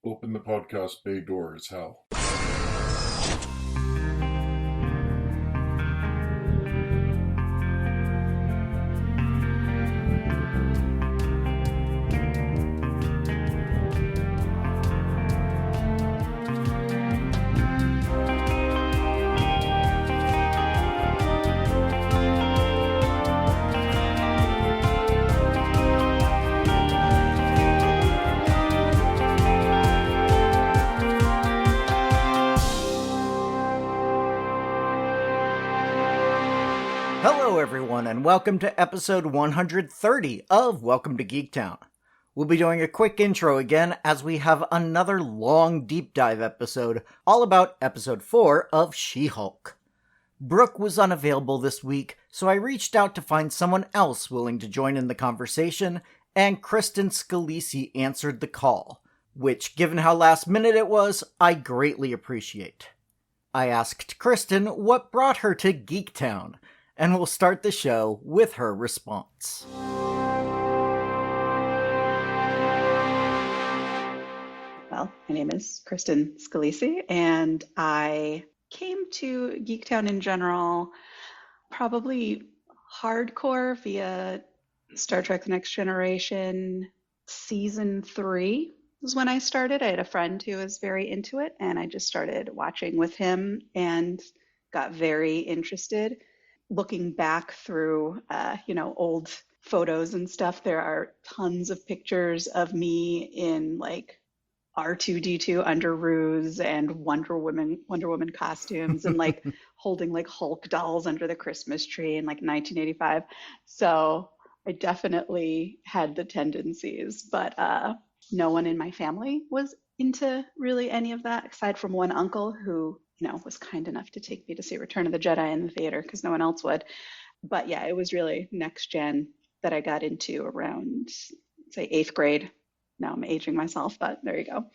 Open the podcast bay doors, Hal. Hello everyone, and welcome to episode 130 of Welcome to Geektown. We'll be doing a quick intro again as we have another long deep dive episode all about episode 4 of She-Hulk. Brooke was unavailable this week, so I reached out to find someone else willing to join in the conversation, and Kristen Scalisi answered the call, which, given how last minute it was, I greatly appreciate. I asked Kristen what brought her to Geektown, and we'll start the show with her response. Well, my name is Kristen Scalisi, and I came to Geektown in general probably hardcore via Star Trek The Next Generation Season 3 was when I started. I had a friend who was very into it, and I just started watching with him and got very interested. Looking back through, old photos and stuff, there are tons of pictures of me in like R2-D2 underoos and Wonder Woman costumes and like holding like Hulk dolls under the Christmas tree in like 1985. So I definitely had the tendencies, but no one in my family was into really any of that aside from one uncle who was kind enough to take me to see Return of the Jedi in the theater because no one else would. But yeah, it was really Next Gen that I got into around, say, 8th grade. Now I'm aging myself, but there you go.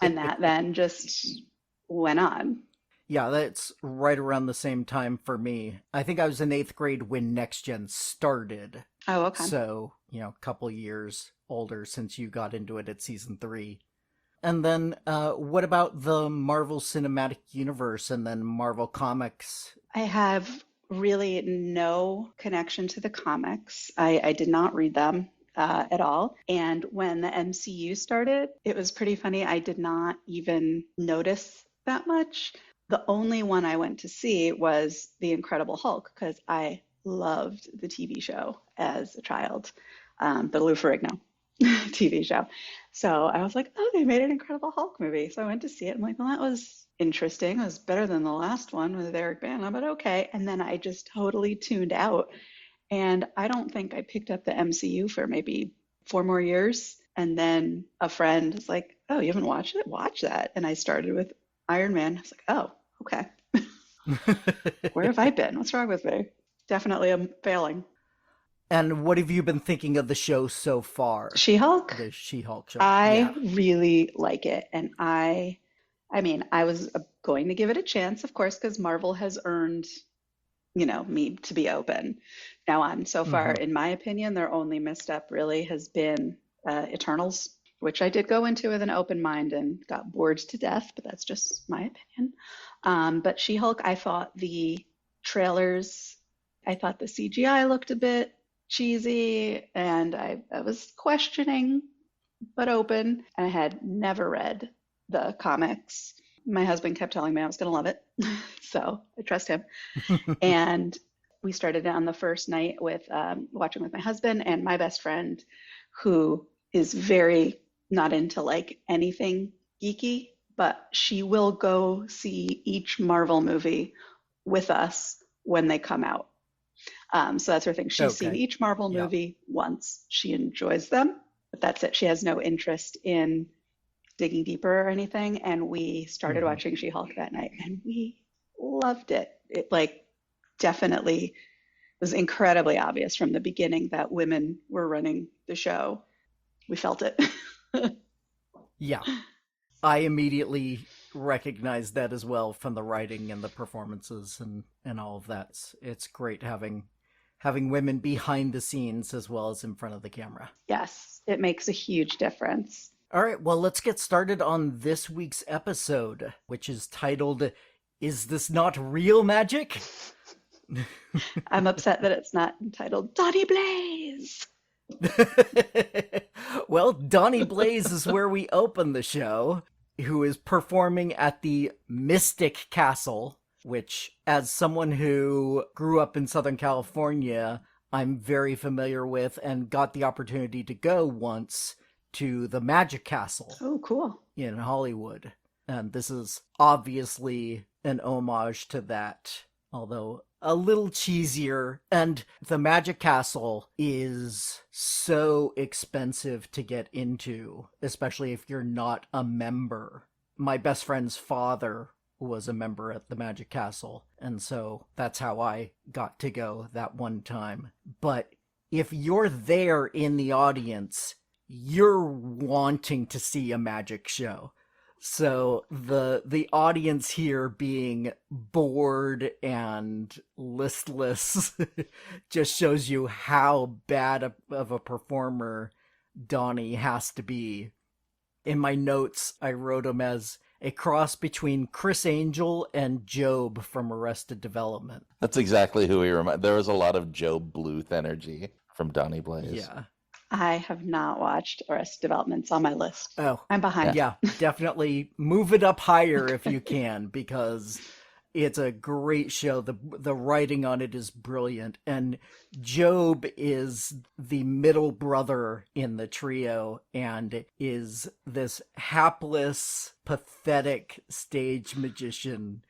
And that then just went on. Yeah, that's right around the same time for me. I think I was in 8th grade when Next Gen started. Oh, okay. So, a couple years older since you got into it at season 3. And then, what about the Marvel Cinematic Universe and then Marvel Comics? I have really no connection to the comics. I did not read them at all. And when the MCU started, it was pretty funny. I did not even notice that much. The only one I went to see was The Incredible Hulk because I loved the TV show as a child, the Lou Ferrigno TV show. So I was like, oh, they made an Incredible Hulk movie. So I went to see it. I'm like, well, that was interesting. It was better than the last one with Eric Bana, but okay. And then I just totally tuned out. And I don't think I picked up the MCU for maybe 4 more years. And then a friend was like, oh, you haven't watched it? Watch that. And I started with Iron Man. I was like, oh, okay. Where have I been? What's wrong with me? Definitely I'm failing. And what have you been thinking of the show so far? She-Hulk? The She-Hulk show. I really like it. And I was going to give it a chance, of course, because Marvel has earned, me to be open. Now on. So far, in my opinion, their only misstep really has been Eternals, which I did go into with an open mind and got bored to death, but that's just my opinion. But She-Hulk, I thought the trailers, I thought the CGI looked a bit cheesy, and I was questioning, but open. I had never read the comics. My husband kept telling me I was going to love it, so I trust him. And we started on the first night with watching with my husband and my best friend, who is very not into like anything geeky, but she will go see each Marvel movie with us when they come out. So that's her thing. She's seen each Marvel movie once. She enjoys them, but that's it. She has no interest in digging deeper or anything. And we started watching She-Hulk that night, and we loved it. It definitely was incredibly obvious from the beginning that women were running the show. We felt it. Yeah. I immediately recognized that as well from the writing and the performances and all of that. It's great having women behind the scenes as well as in front of the camera. Yes, it makes a huge difference. All right, well, let's get started on this week's episode, which is titled, Is This Not Real Magic? I'm upset that it's not entitled Donnie Blaze. Well, Donnie Blaze is where we open the show, who is performing at the Mystic Castle, which, as someone who grew up in Southern California, I'm very familiar with and got the opportunity to go once to the Magic Castle Oh, cool. in Hollywood. And this is obviously an homage to that, although a little cheesier. And the Magic Castle is so expensive to get into, especially if you're not a member. My best friend's father was a member at the Magic Castle, and so that's how I got to go that one time. But if you're there in the audience, you're wanting to see a magic show. So the audience here being bored and listless just shows you how bad of a performer Donnie has to be. In my notes, I wrote him as a cross between Chris Angel and Job from Arrested Development. That's exactly who he reminded. There was a lot of Job Bluth energy from Donnie Blaze. Yeah. I have not watched Arrested Development. It's on my list. Oh, I'm behind. yeah, definitely move it up higher if you can, because it's a great show. The writing on it is brilliant. And Job is the middle brother in the trio and is this hapless, pathetic stage magician.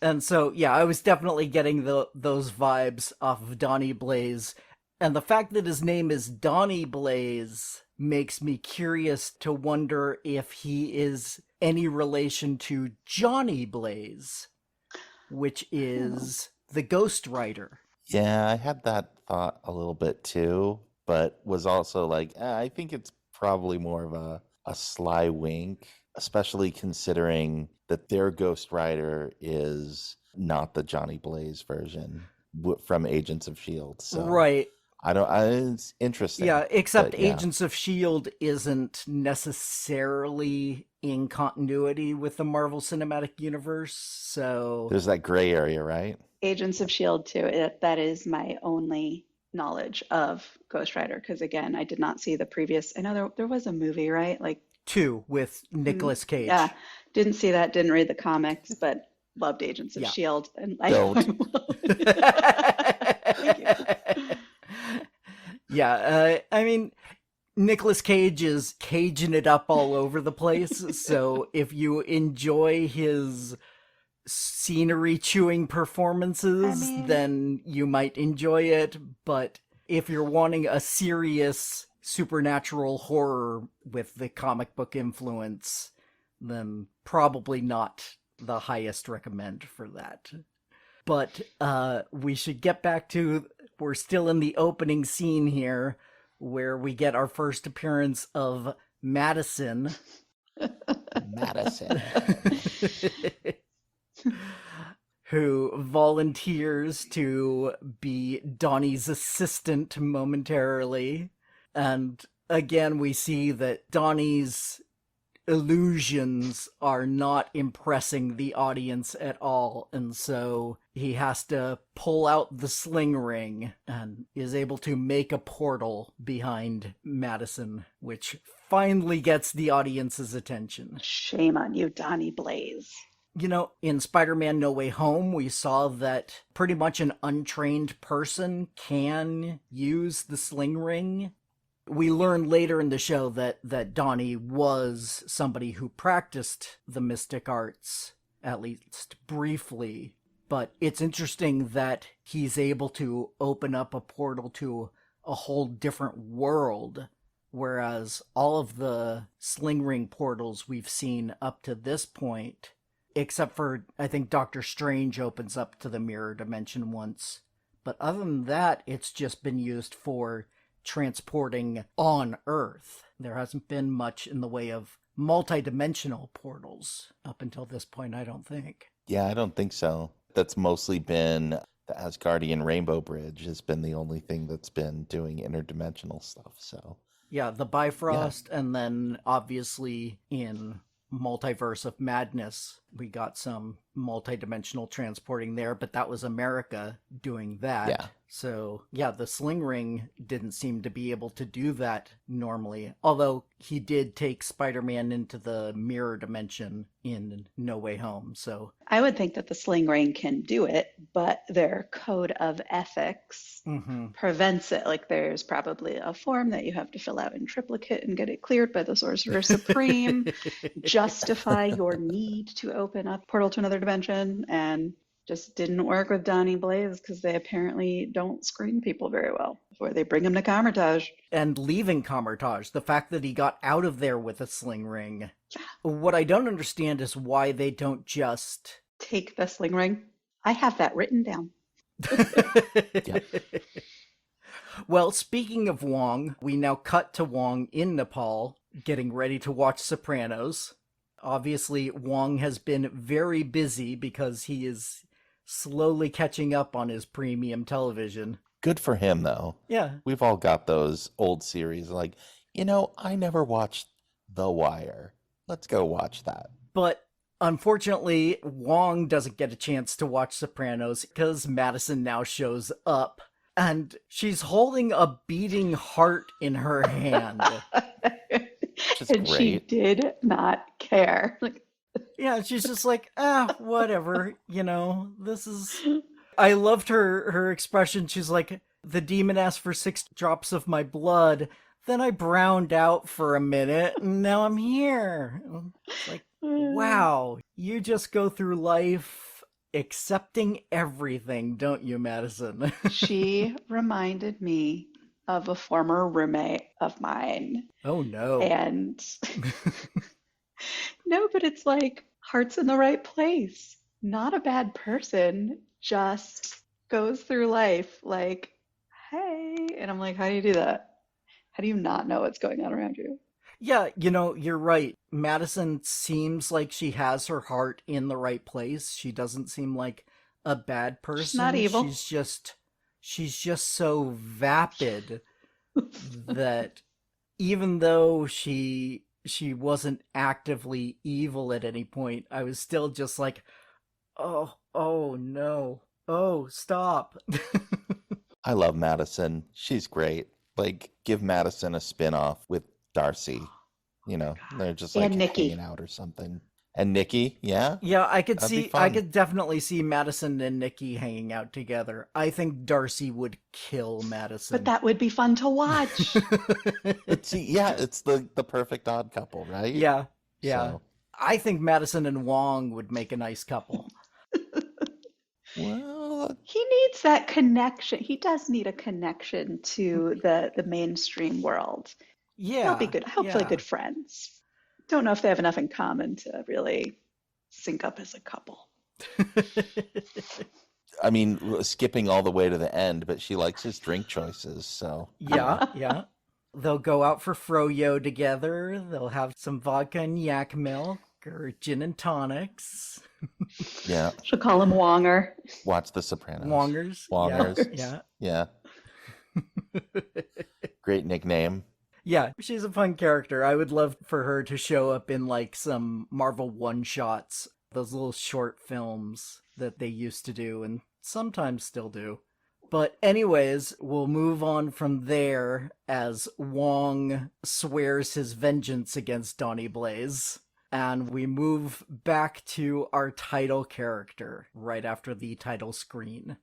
And so, yeah, I was definitely getting those vibes off of Donnie Blaze. And the fact that his name is Donnie Blaze makes me curious to wonder if he is any relation to Johnny Blaze, which is the ghostwriter. Yeah, I had that thought a little bit too, but was also like, I think it's probably more of a sly wink, especially considering that their ghostwriter is not the Johnny Blaze version from Agents of S.H.I.E.L.D. So. Right. It's interesting. Yeah, except but, yeah. Agents of S.H.I.E.L.D. isn't necessarily in continuity with the Marvel Cinematic Universe, so... There's that gray area, right? Agents of S.H.I.E.L.D. too. That is my only knowledge of Ghost Rider, because again, I did not see the previous. I know there was a movie, right? Like 2 with Nicolas Cage. Yeah, didn't see that. Didn't read the comics, but loved Agents of S.H.I.E.L.D. And Don't. Thank you. Yeah, I mean, Nicolas Cage is caging it up all over the place, so if you enjoy his scenery chewing performances, then you might enjoy it, but if you're wanting a serious supernatural horror with the comic book influence, then probably not the highest recommend for that. But we should get back to, we're still in the opening scene here, where we get our first appearance of Madison. Madison. Who volunteers to be Donnie's assistant momentarily. And again, we see that Donnie's illusions are not impressing the audience at all, and so he has to pull out the sling ring and is able to make a portal behind Madison, which finally gets the audience's attention. Shame on you, Donnie Blaze. You know, in Spider-Man No Way Home, we saw that pretty much an untrained person can use the sling ring. We learn later in the show that Donnie was somebody who practiced the mystic arts, at least briefly. But it's interesting that he's able to open up a portal to a whole different world, whereas all of the sling ring portals we've seen up to this point, except for, I think, Doctor Strange opens up to the mirror dimension once. But other than that, it's just been used for transporting on Earth. There hasn't been much in the way of multi-dimensional portals up until this point, I don't think. Yeah, I don't think so. That's mostly been the Asgardian Rainbow Bridge has been the only thing that's been doing interdimensional stuff. So Yeah, the Bifrost, and then obviously in Multiverse of Madness, we got some multidimensional transporting there, but that was America doing that. Yeah. So, yeah, the Sling Ring didn't seem to be able to do that normally. Although he did take Spider-Man into the mirror dimension in No Way Home. So, I would think that the Sling Ring can do it, but their code of ethics prevents it. Like there's probably a form that you have to fill out in triplicate and get it cleared by the Sorcerer Supreme, justify your need to open up portal to another dimension, and just didn't work with Donnie Blaze because they apparently don't screen people very well before they bring him to Kamar-Taj. And leaving Kamar-Taj, the fact that he got out of there with a Sling Ring. What I don't understand is why they don't just take the Sling Ring. I have that written down. Well, speaking of Wong, we now cut to Wong in Nepal, getting ready to watch Sopranos. Obviously, Wong has been very busy because he is slowly catching up on his premium television. Good for him, though. Yeah. We've all got those old series like, I never watched The Wire. Let's go watch that. But unfortunately, Wong doesn't get a chance to watch Sopranos because Madison now shows up and she's holding a beating heart in her hand. And great. She did not care. Yeah, she's just like, whatever, this is... I loved her expression. She's like, the demon asked for 6 drops of my blood, then I browned out for a minute, and now I'm here. Like, wow, you just go through life accepting everything, don't you, Madison? She reminded me of a former roommate of mine. Oh, no. And no, but it's like, heart's in the right place. Not a bad person, just goes through life like, hey. And I'm like, how do you do that? How do you not know what's going on around you? Yeah, you're right. Madison seems like she has her heart in the right place. She doesn't seem like a bad person. She's not evil. She's just so vapid that even though she wasn't actively evil at any point, I was still just like, oh no. Oh, stop. I love Madison. She's great. Like, give Madison a spin-off with Darcy. They're just like hanging out or something. And Nikki, yeah? Yeah, I could definitely see Madison and Nikki hanging out together. I think Darcy would kill Madison. But that would be fun to watch. It's the perfect odd couple, right? Yeah. So. I think Madison and Wong would make a nice couple. Well, he needs that connection. He does need a connection to the mainstream world. Yeah. They'll be good. Hopefully good friends. Don't know if they have enough in common to really sync up as a couple. I mean, skipping all the way to the end, but she likes his drink choices, so. Yeah. They'll go out for froyo together. They'll have some vodka and yak milk or gin and tonics. Yeah. She'll call him Wonger. Watch The Sopranos. Wongers. Yeah. Great nickname. Yeah, she's a fun character. I would love for her to show up in like some Marvel one-shots, those little short films that they used to do and sometimes still do. But anyways, we'll move on from there as Wong swears his vengeance against Donnie Blaze. And we move back to our title character right after the title screen.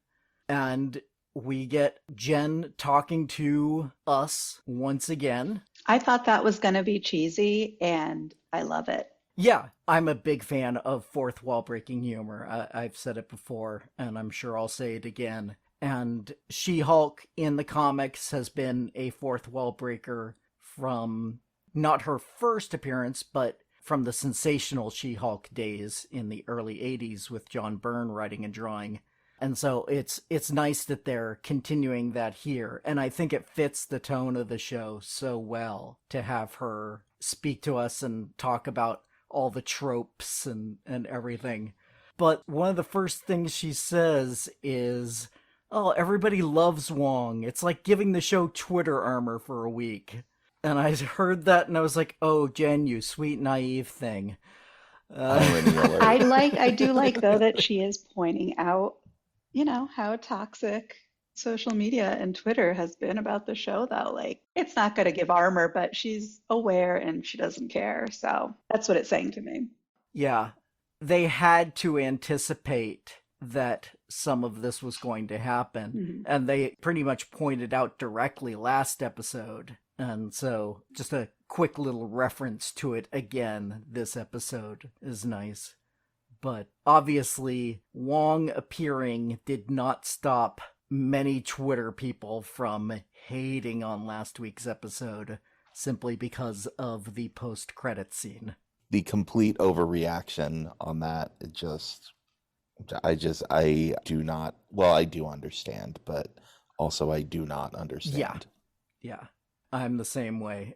And we get Jen talking to us once again. I thought that was going to be cheesy, and I love it. Yeah, I'm a big fan of fourth wall breaking humor. I've said it before, and I'm sure I'll say it again. And She-Hulk in the comics has been a fourth wall breaker from not her first appearance, but from the sensational She-Hulk days in the early 80s with John Byrne writing and drawing. And so it's nice that they're continuing that here. And I think it fits the tone of the show so well to have her speak to us and talk about all the tropes and everything. But one of the first things she says is, oh, everybody loves Wong. It's like giving the show Twitter armor for a week. And I heard that and I was like, oh, Jen, you sweet, naive thing. Irony alert. I do like though that she is pointing out, how toxic social media and Twitter has been about the show though. Like it's not going to give armor, but she's aware and she doesn't care. So that's what it's saying to me. Yeah. They had to anticipate that some of this was going to happen. Mhm. And they pretty much pointed out directly last episode. And so just a quick little reference to it again this episode is nice. But obviously, Wong appearing did not stop many Twitter people from hating on last week's episode simply because of the post-credit scene. The complete overreaction on that, I do not, well, I do understand, but also I do not understand. Yeah, I'm the same way.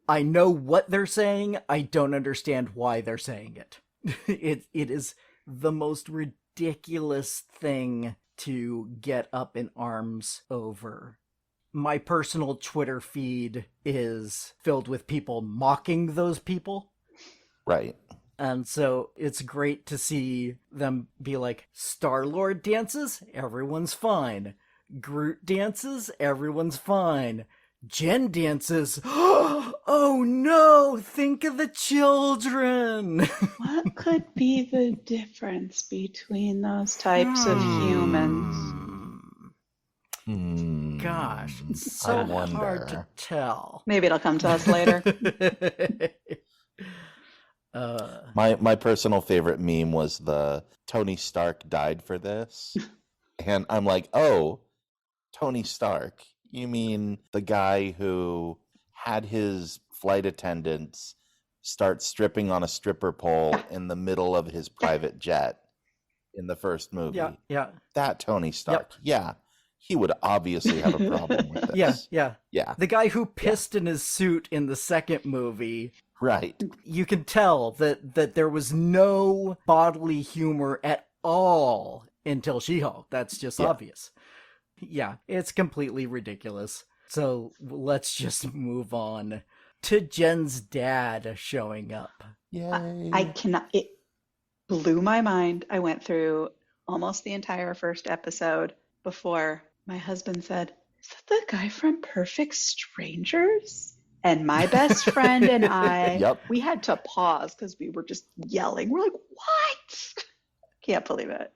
I know what they're saying, I don't understand why they're saying it. It is the most ridiculous thing to get up in arms over. My personal Twitter feed is filled with people mocking those people. Right. And so it's great to see them be like, Star-Lord dances, everyone's fine. Groot dances, everyone's fine. Jen dances, oh no, think of the children. What could be the difference between those types of humans? Gosh, it's I so wonder. hard to tell. Maybe it'll come to us later. My personal favorite meme was the Tony Stark died for this. And I'm like, oh, Tony Stark. You mean the guy who had his flight attendants start stripping on a stripper pole in the middle of his private jet in the first movie? Yeah. That Tony Stark. Yeah. He would obviously have a problem with this. Yeah. The guy who pissed in his suit in the second movie. Right. You can tell that there was no bodily humor at all until She-Hulk. That's just obvious. Yeah, it's completely ridiculous. So let's just move on to Jen's dad showing up. Yay. I cannot, it blew my mind. I went through almost the entire first episode before my husband said, is that the guy from Perfect Strangers? And my best friend and I, we had to pause because we were just yelling. We're like, what? Can't believe it.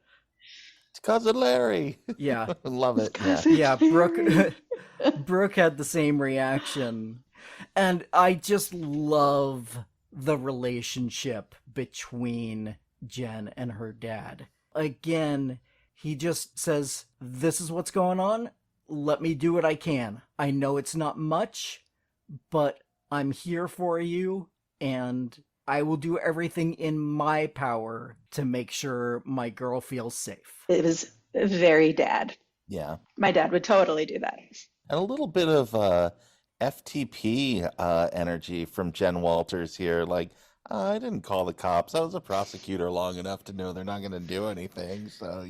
It's Cousin Larry. Yeah. Love it. Yeah, Brooke had the same reaction. And I just love the relationship between Jen and her dad. Again, he just says, this is what's going on. Let me do what I can. I know it's not much, but I'm here for you, and I will do everything in my power to make sure my girl feels safe. It was very dad. Yeah. My dad would totally do that. And a little bit of FTP energy from Jen Walters here. Like, I didn't call the cops. I was a prosecutor long enough to know they're not going to do anything. So,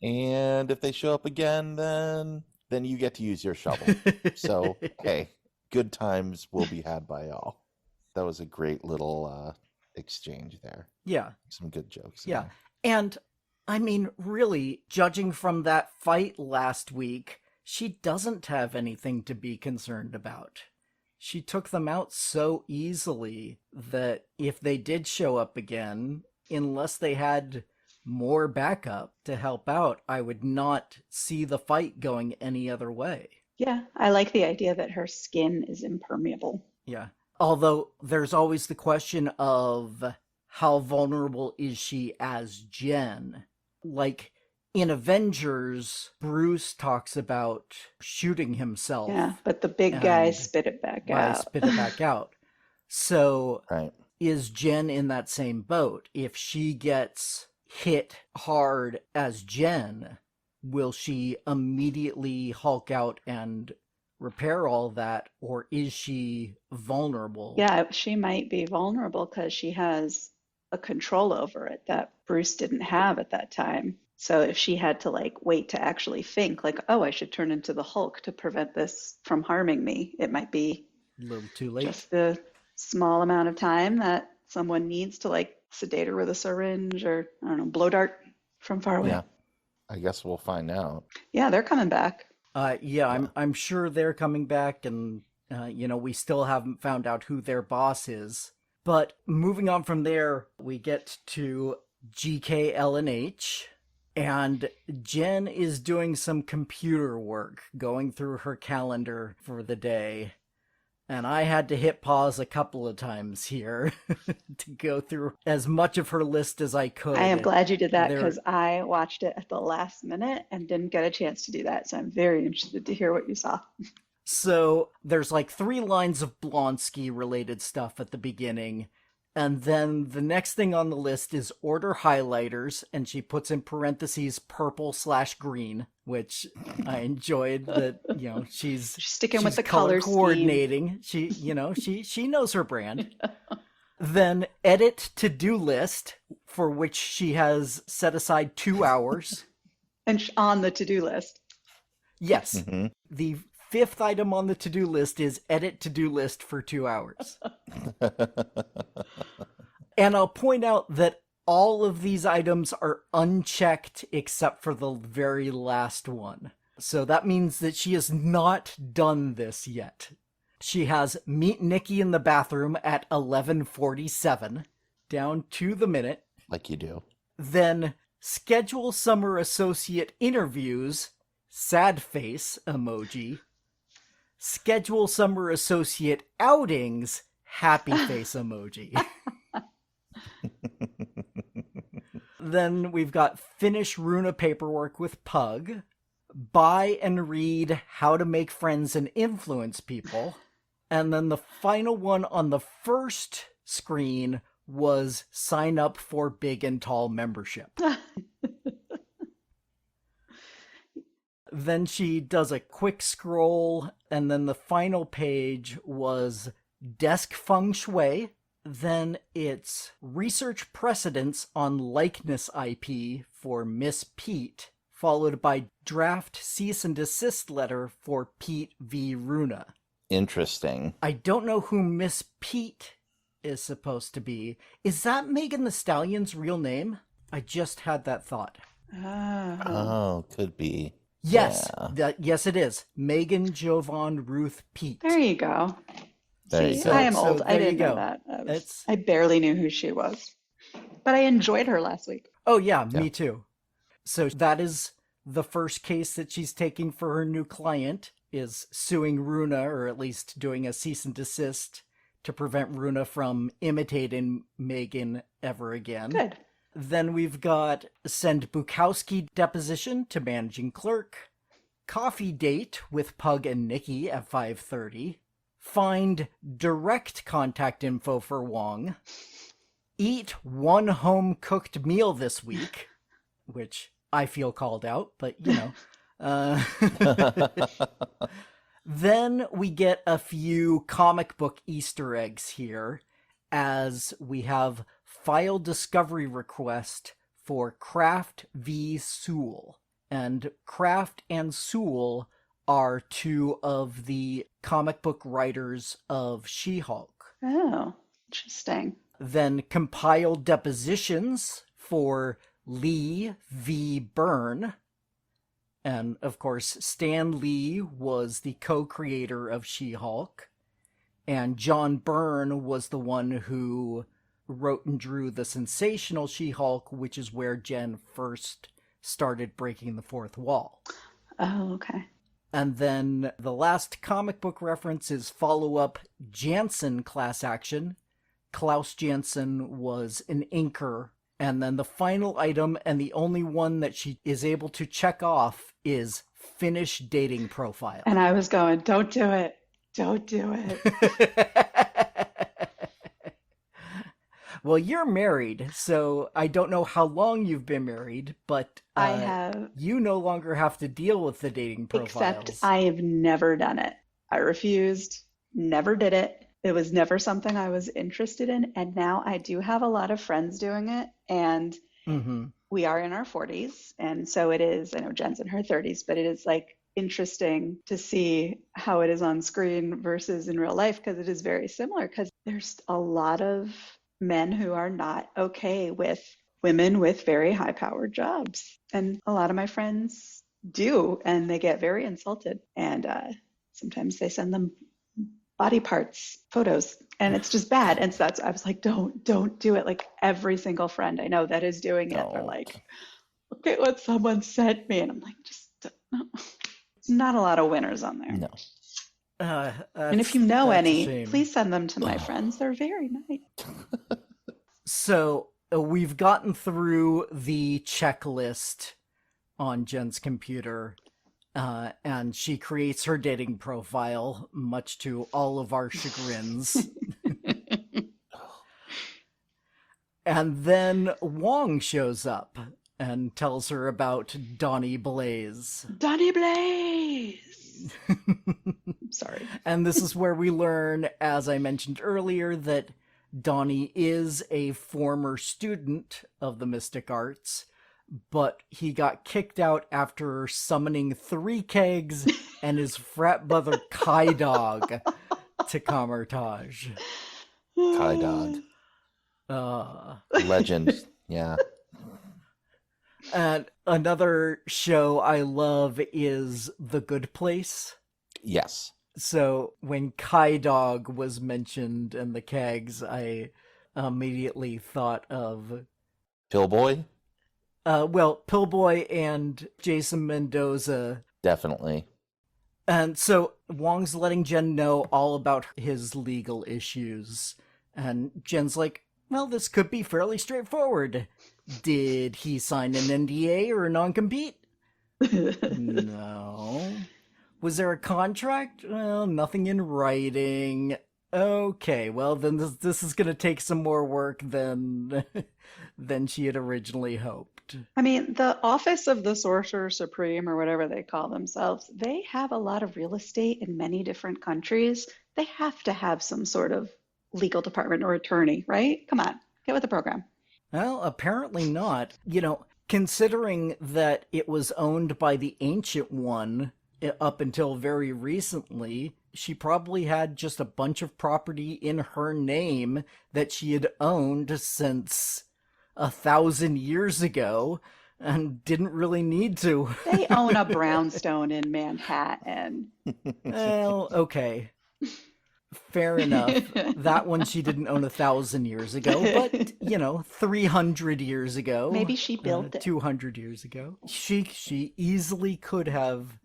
And if they show up again, then you get to use your shovel. So, hey, good times will be had by all. That was a great little exchange there. Yeah. Some good jokes. Yeah. And, I mean, really, judging from that fight last week, she doesn't have anything to be concerned about. She took them out so easily that if they did show up again, unless they had more backup to help out, I would not see the fight going any other way. Yeah, I like the idea that her skin is impermeable. Yeah. Although there's always the question of how vulnerable is she as Jen? Like in Avengers, Bruce talks about shooting himself. Yeah, but the big guy spit it back out. Spit it back out. So right. Is Jen in that same boat? If she gets hit hard as Jen, will she immediately Hulk out and repair all that, or is she vulnerable? Yeah, she might be vulnerable because she has a control over it that Bruce didn't have at that time. So if she had to wait to actually think oh, I should turn into the Hulk to prevent this from harming me, it might be A little too late. Just the small amount of time that someone needs to like sedate her with a syringe or, I don't know, blow dart from far away. Yeah. I guess we'll find out. Yeah, they're coming back. I'm sure they're coming back, and we still haven't found out who their boss is. But moving on from there, we get to GKLNH, and Jen is doing some computer work, going through her calendar for the day. And I had to hit pause a couple of times here to go through as much of her list as I could. I am glad you did that because I watched it at the last minute and didn't get a chance to do that. So I'm very interested to hear what you saw. So there's like 3 lines of Blonsky related stuff at the beginning. And then the next thing on the list is order highlighters, and she puts in parentheses purple/green, which I enjoyed that, she's sticking with the color coordinating. Scheme. She knows her brand. Then edit to-do list, for which she has set aside 2 hours. And on the to-do list. Yes. Mm-hmm. The 5th item on the to-do list is edit to-do list for 2 hours. And I'll point out that all of these items are unchecked except for the very last one. So that means that she has not done this yet. She has meet Nikki in the bathroom at 11:47, down to the minute. Like you do. Then schedule summer associate interviews, sad face emoji. Schedule summer associate outings, happy face emoji. Then we've got finish Runa paperwork with Pug, buy and read How to Make Friends and Influence People, and then the final one on the first screen was sign up for Big and Tall membership. Then she does a quick scroll, and then the final page was desk feng shui. Then it's research precedents on likeness IP for Miss Pete, followed by draft cease and desist letter for Pete v. Runa. Interesting. I don't know who Miss Pete is supposed to be. Is that Megan Thee Stallion's real name? I just had that thought. Oh, could be. Yes, Yeah. Yes it is. Megan Jovan Ruth Pete. There you go. There See, you go. I am So old. I there you didn't know go. that. I barely knew who she was. But I enjoyed her last week. Oh yeah, me too. So that is the first case that she's taking for her new client, is suing Runa, or at least doing a cease and desist to prevent Runa from imitating Megan ever again. Good. Then we've got send Bukowski deposition to managing clerk, coffee date with Pug and Nikki at 5:30, find direct contact info for Wong, eat one home-cooked meal this week, which I feel called out, but Then we get a few comic book Easter eggs here, as we have file discovery request for Kraft v. Sewell. And Kraft and Sewell are 2 of the comic book writers of She-Hulk. Oh, interesting. Then compile depositions for Lee v. Byrne. And, of course, Stan Lee was the co-creator of She-Hulk. And John Byrne was the one who wrote and drew the sensational She-Hulk, which is where Jen first started breaking the fourth wall. Oh, okay. And then the last comic book reference is follow-up Jansen class action. Klaus Jansen was an inker. And then the final item, and the only one that she is able to check off, is finish dating profile. And I was going, don't do it. Don't do it. Well, you're married, so I don't know how long you've been married, but I have. You no longer have to deal with the dating profiles. Except I have never done it. I refused, never did it. It was never something I was interested in. And now I do have a lot of friends doing it. And we are in our 40s. And so it is, I know Jen's in her 30s, but it is like interesting to see how it is on screen versus in real life because it is very similar because there's a lot of men who are not okay with women with very high powered jobs. And a lot of my friends do, and they get very insulted. And sometimes they send them body parts photos and it's just bad. And so that's, I was like, don't do it. Like every single friend I know that is doing it, they're like, look at what someone sent me. And I'm like, just no. Not a lot of winners on there. No. And if you know any, please send them to my friends. They're very nice. So we've gotten through the checklist on Jen's computer, and she creates her dating profile, much to all of our chagrins. And then Wong shows up and tells her about Donnie Blaze. Donnie Blaze! Sorry. And this is where we learn, as I mentioned earlier, that Donnie is a former student of the Mystic Arts, but he got kicked out after summoning 3 kegs and his frat brother Kai Dog to Kamar-Taj. Kai Dog. Legend. Yeah. And another show I love is The Good Place. Yes. So when Kai Dog was mentioned in the kegs, I immediately thought of Pillboy? Well, Pillboy and Jason Mendoza. Definitely. And so Wong's letting Jen know all about his legal issues. And Jen's like, well, this could be fairly straightforward. Did he sign an NDA or a non-compete? No. Was there a contract? Well, nothing in writing. Okay, well, then this is going to take some more work than she had originally hoped. I mean, the Office of the Sorcerer Supreme, or whatever they call themselves, they have a lot of real estate in many different countries. They have to have some sort of legal department or attorney, right? Come on, get with the program. Well, apparently not. You know, considering that it was owned by the Ancient One up until very recently, she probably had just a bunch of property in her name that she had owned since 1,000 years ago and didn't really need to. They own a brownstone in Manhattan. Well, okay. Fair enough. That one she didn't own 1,000 years ago, but, 300 years ago. Maybe she built it. 200 years ago. She easily could have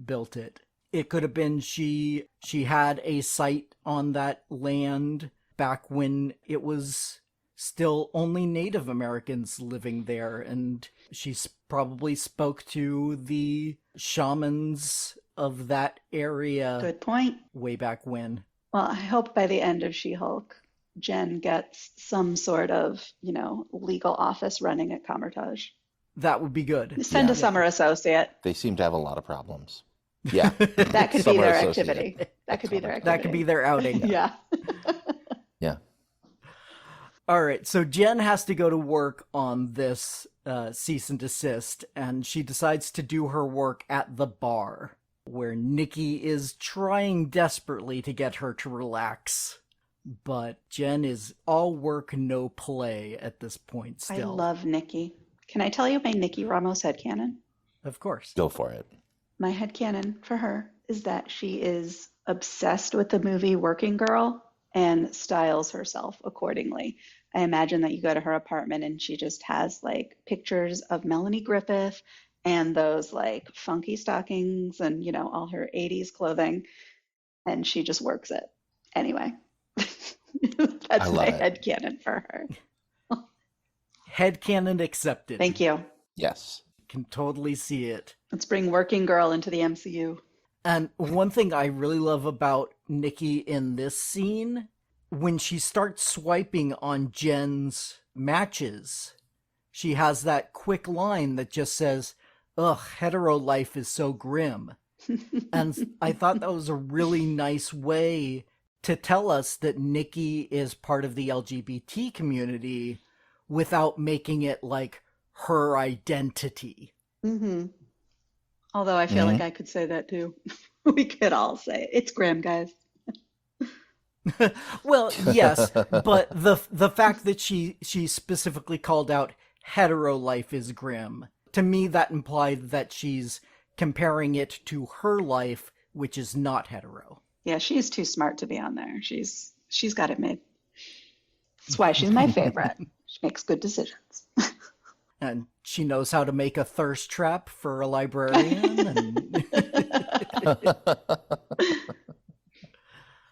built it. It could have been she had a site on that land back when it was still only Native Americans living there, and she probably spoke to the shamans of that area. Good point. Way back when. Well, I hope by the end of She-Hulk, Jen gets some sort of, legal office running at Kamar-Taj. That would be good. Send a summer associate. They seem to have a lot of problems. Yeah. That could be Summer their associate. activity. That could be their activity. That could be their outing. Yeah. Yeah. All right, so Jen has to go to work on this cease and desist, and she decides to do her work at the bar, where Nikki is trying desperately to get her to relax. But Jen is all work, no play at this point still. I love Nikki. Can I tell you my Nikki Ramos headcanon? Of course. Go for it. My headcanon for her is that she is obsessed with the movie Working Girl and styles herself accordingly. I imagine that you go to her apartment and she just has like pictures of Melanie Griffith and those like funky stockings and, all her 80s clothing. And she just works it. Anyway, that's my headcanon for her. Headcanon accepted. Thank you. Yes. Can totally see it. Let's bring Working Girl into the MCU. And one thing I really love about Nikki in this scene, when she starts swiping on Jen's matches, she has that quick line that just says, "Ugh, hetero life is so grim." And I thought that was a really nice way to tell us that Nikki is part of the LGBT community without making it like her identity. Mm-hmm. Although I feel like Mhm. I could say that too. We could all say it. It's grim, guys. Well, yes, but the fact that she specifically called out hetero life is grim, to me that implied that she's comparing it to her life, which is not hetero. Yeah, she's too smart to be on there. She's got it made. That's why she's my favorite. She makes good decisions. And she knows how to make a thirst trap for a librarian. And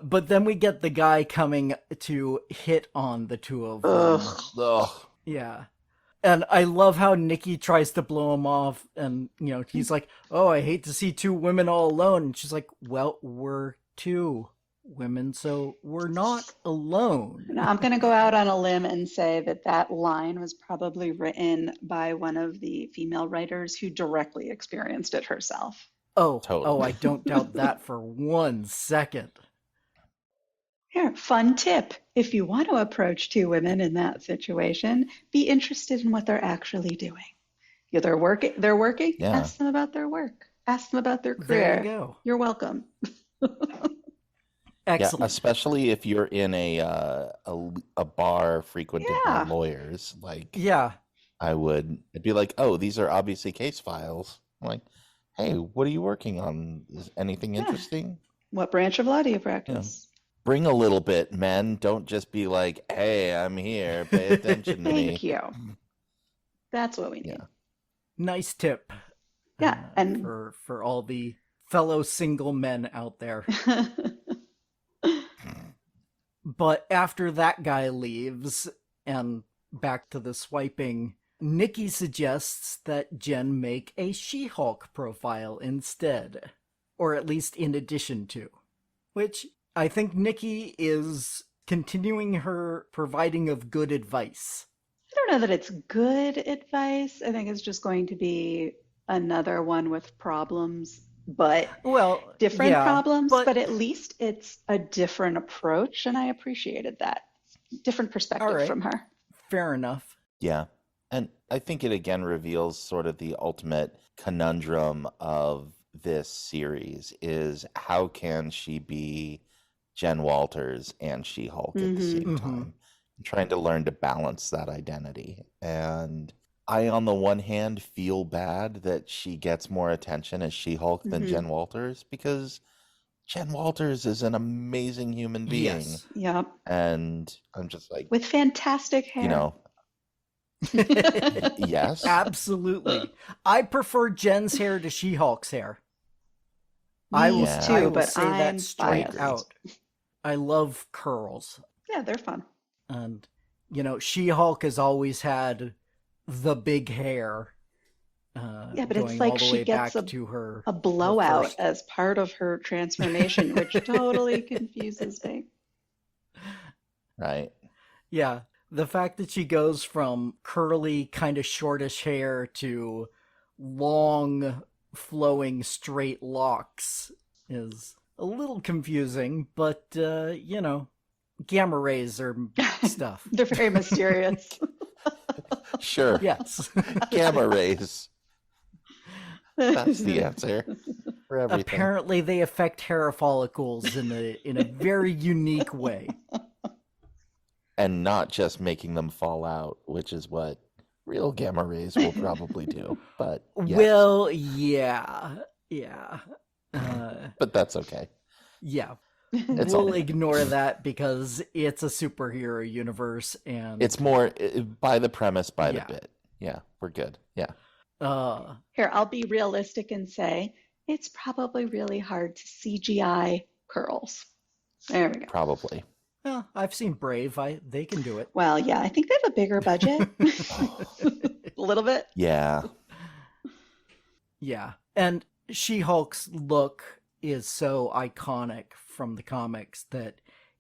but then we get the guy coming to hit on the two of them. Ugh. Ugh. Yeah. And I love how Nikki tries to blow him off, and, you know, he's like, oh, I hate to see two women all alone. And she's like, well, we're two women, so we're not alone. Now, I'm going to go out on a limb and say that that line was probably written by one of the female writers who directly experienced it herself. Oh, Totally. I don't doubt that for 1 second. Here, fun tip. If you want to approach two women in that situation, be interested in what they're actually doing. Yeah, they're working. Yeah. Ask them about their work. Ask them about their There you career. go. You're welcome. Yeah, Excellent. especially if you're in a bar frequented by Yeah. lawyers. Like, Yeah. I'd be like, oh, these are obviously case files. I'm like, hey, what are you working on? Is anything Yeah. interesting? What branch of law do you practice? Bring a little bit, men. Don't just be like, hey, I'm here. Pay attention to me. Thank you. That's what we need. Yeah. Nice tip. Yeah, and- for all the fellow single men out there. But after that guy leaves, and back to the swiping, Nikki suggests that Jen make a She-Hulk profile instead. Or at least in addition to. Which I think Nikki is continuing her providing of good advice. I don't know that it's good advice. I think it's just going to be another one with problems, but Well, different yeah, problems, but- but at least it's a different approach, and I appreciated that. Different perspective All right. from her. Fair enough. Yeah. And I think it again reveals sort of the ultimate conundrum of this series is how can she be Jen Walters and She-Hulk at the same Mhm. time? I'm trying to learn to balance that identity. And I, on the one hand, feel bad that she gets more attention as She-Hulk than Mhm. Jen Walters because Jen Walters is an amazing human being. Yes. Yep. And I'm just like, With fantastic hair. you know, yes. Absolutely. I prefer Jen's hair to She-Hulk's hair. I will, Yeah. too, I will but say I'm that straight biased. out. I love curls. Yeah, they're fun. And, you know, She-Hulk has always had the big hair. Yeah, but it's going like all the she way gets back to her A blowout first- as part of her transformation, which totally confuses me. Right. Yeah, the fact that she goes from curly, kind of shortish hair to long, flowing, straight locks is a little confusing, but, you know, gamma rays are stuff. They're very mysterious. Sure. Yes. Gamma rays. That's the answer for everything. Apparently they affect hair follicles in a very unique way. And not just making them fall out, which is what real gamma rays will probably do. But yes. Well, yeah. Yeah. But that's okay. Yeah. It's We'll all- ignore that because it's a superhero universe and It's more by the premise, by Yeah. the bit. Yeah, we're good. Yeah. Here, I'll be realistic and say it's probably really hard to CGI curls. There we go. Probably. well, I've seen Brave. They can do it. Well, yeah, I think they have a bigger budget. A little bit. Yeah. Yeah. And She-Hulk's look is so iconic from the comics that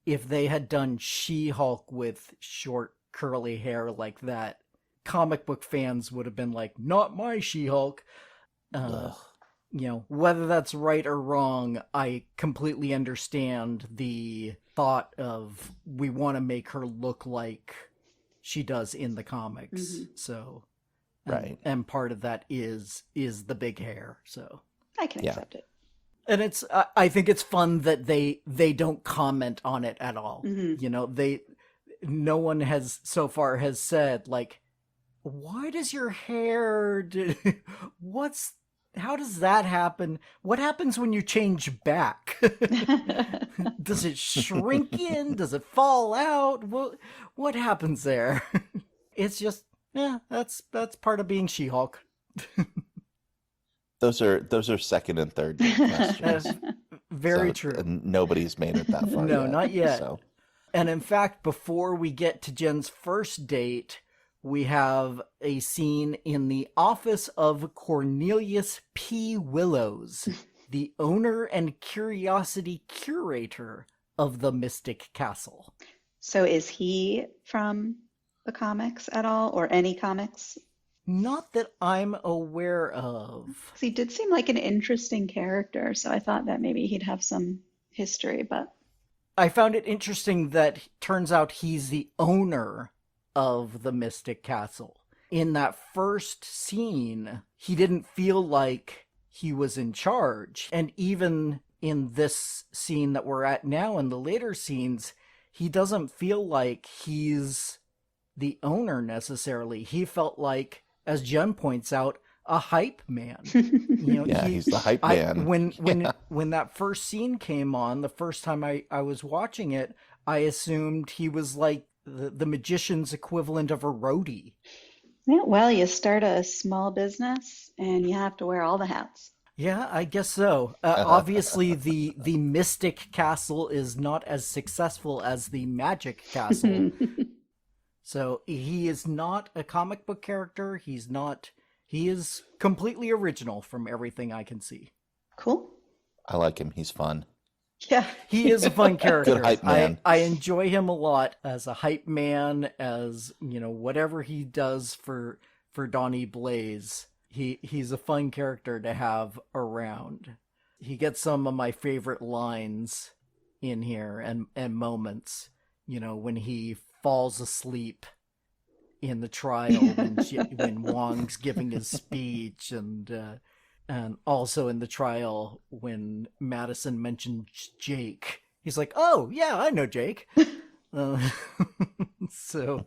if they had done She-Hulk with short curly hair like that, comic book fans would have been like, not my She-Hulk. Ugh. You know, whether that's right or wrong, I completely understand the thought of we want to make her look like she does in the comics. Mhm. So, Right. and part of that is the big hair. So, I can Yeah. accept it. And it's I think it's fun that they don't comment on it at all. Mhm. You know, no one has so far has said like, why does your hair how does that happen? What happens when you change back? Does it shrink in? Does it fall out? What happens there? It's just, yeah, that's part of being She-Hulk. Those are second and third date questions. That's very So, true. nobody's made it that far No, yet. not yet. So And in fact, before we get to Jen's first date, we have a scene in the office of Cornelius P. Willows, the owner and curiosity curator of the Mystic Castle. So is he from the comics at all, or any comics? Not that I'm aware of. 'Cause he did seem like an interesting character, so I thought that maybe he'd have some history, but I found it interesting that turns out he's the owner of the Mystic Castle. In that first scene, he didn't feel like he was in charge. And even in this scene that we're at now, in the later scenes, he doesn't feel like he's the owner necessarily. He felt like, as Jen points out, a hype man. You know, yeah, he's the hype man. When that first scene came on, the first time I was watching it, I assumed he was like the magician's equivalent of a roadie. yeah, well, you start a small business and you have to wear all the hats. Yeah, I guess so. Obviously, the Mystic Castle is not as successful as the Magic Castle. So he is not a comic book character. He is completely original from everything I can see. Cool. I like him. He's fun. Yeah. He is a fun character. Good hype man. I enjoy him a lot as a hype man, as, you know, whatever he does for Donnie Blaze. He's a fun character to have around. He gets some of my favorite lines in here and moments, you know, when he falls asleep in the trial when Wong's giving his speech, and also in the trial when Madison mentioned Jake. He's like, "Oh yeah, I know Jake." So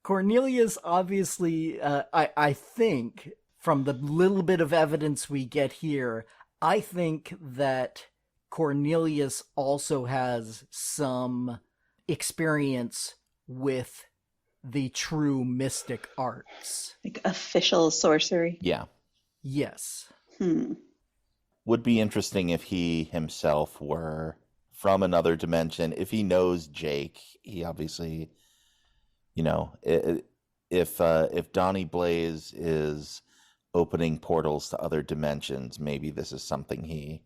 Cornelius obviously, I think from the little bit of evidence we get here, I think that Cornelius also has some experience with the true mystic arts. Like official sorcery. Yeah. Yes. Would be interesting if he himself were from another dimension. If he knows Jake, he obviously, you know, if Donnie Blaze is opening portals to other dimensions, maybe this is something he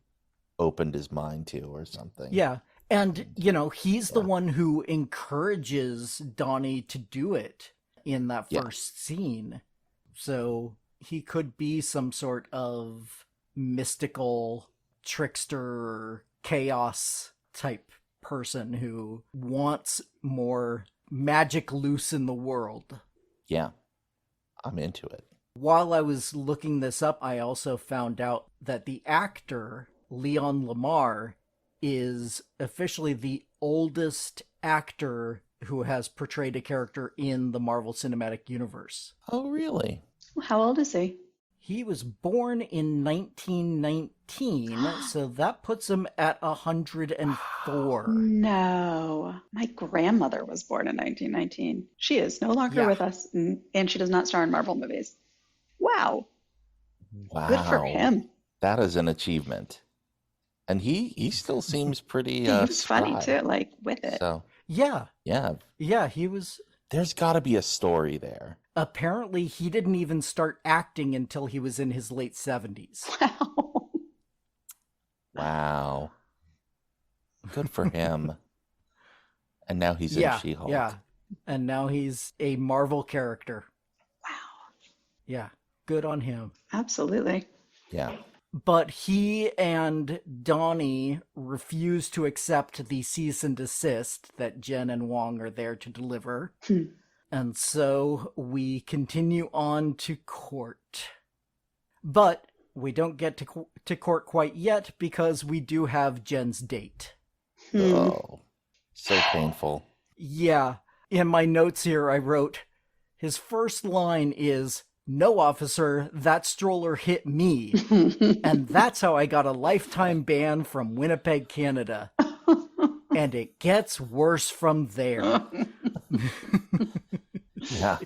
opened his mind to or something. Yeah. And, you know, he's the one who encourages Donnie to do it in that first scene. So he could be some sort of mystical trickster, chaos type person who wants more magic loose in the world. Yeah. I'm into it. While I was looking this up, I also found out that the actor, Leon Lamar, is officially the oldest actor who has portrayed a character in the Marvel Cinematic Universe. Oh, really? How old is he? He was born in 1919, so that puts him at 104. No. My grandmother was born in 1919. She is no longer with us, and she does not star in Marvel movies. Wow. Wow. Good for him. That is an achievement. And he still seems pretty He was funny spry. too, like with it. So, Yeah, yeah, he was... there's got to be a story there. Apparently, he didn't even start acting until he was in his late 70s. Wow. Wow. Good for him. And now he's in She-Hulk. Yeah, and now he's a Marvel character. Wow. Yeah, good on him. Absolutely. Yeah. But he and Donnie refuse to accept the cease and desist that Jen and Wong are there to deliver. And so we continue on to court. But we don't get to court quite yet because we do have Jen's date. Oh, so painful. Yeah. In my notes here, I wrote, his first line is, "No, officer, that stroller hit me." And that's how I got a lifetime ban from Winnipeg, Canada. And it gets worse from there. Yeah.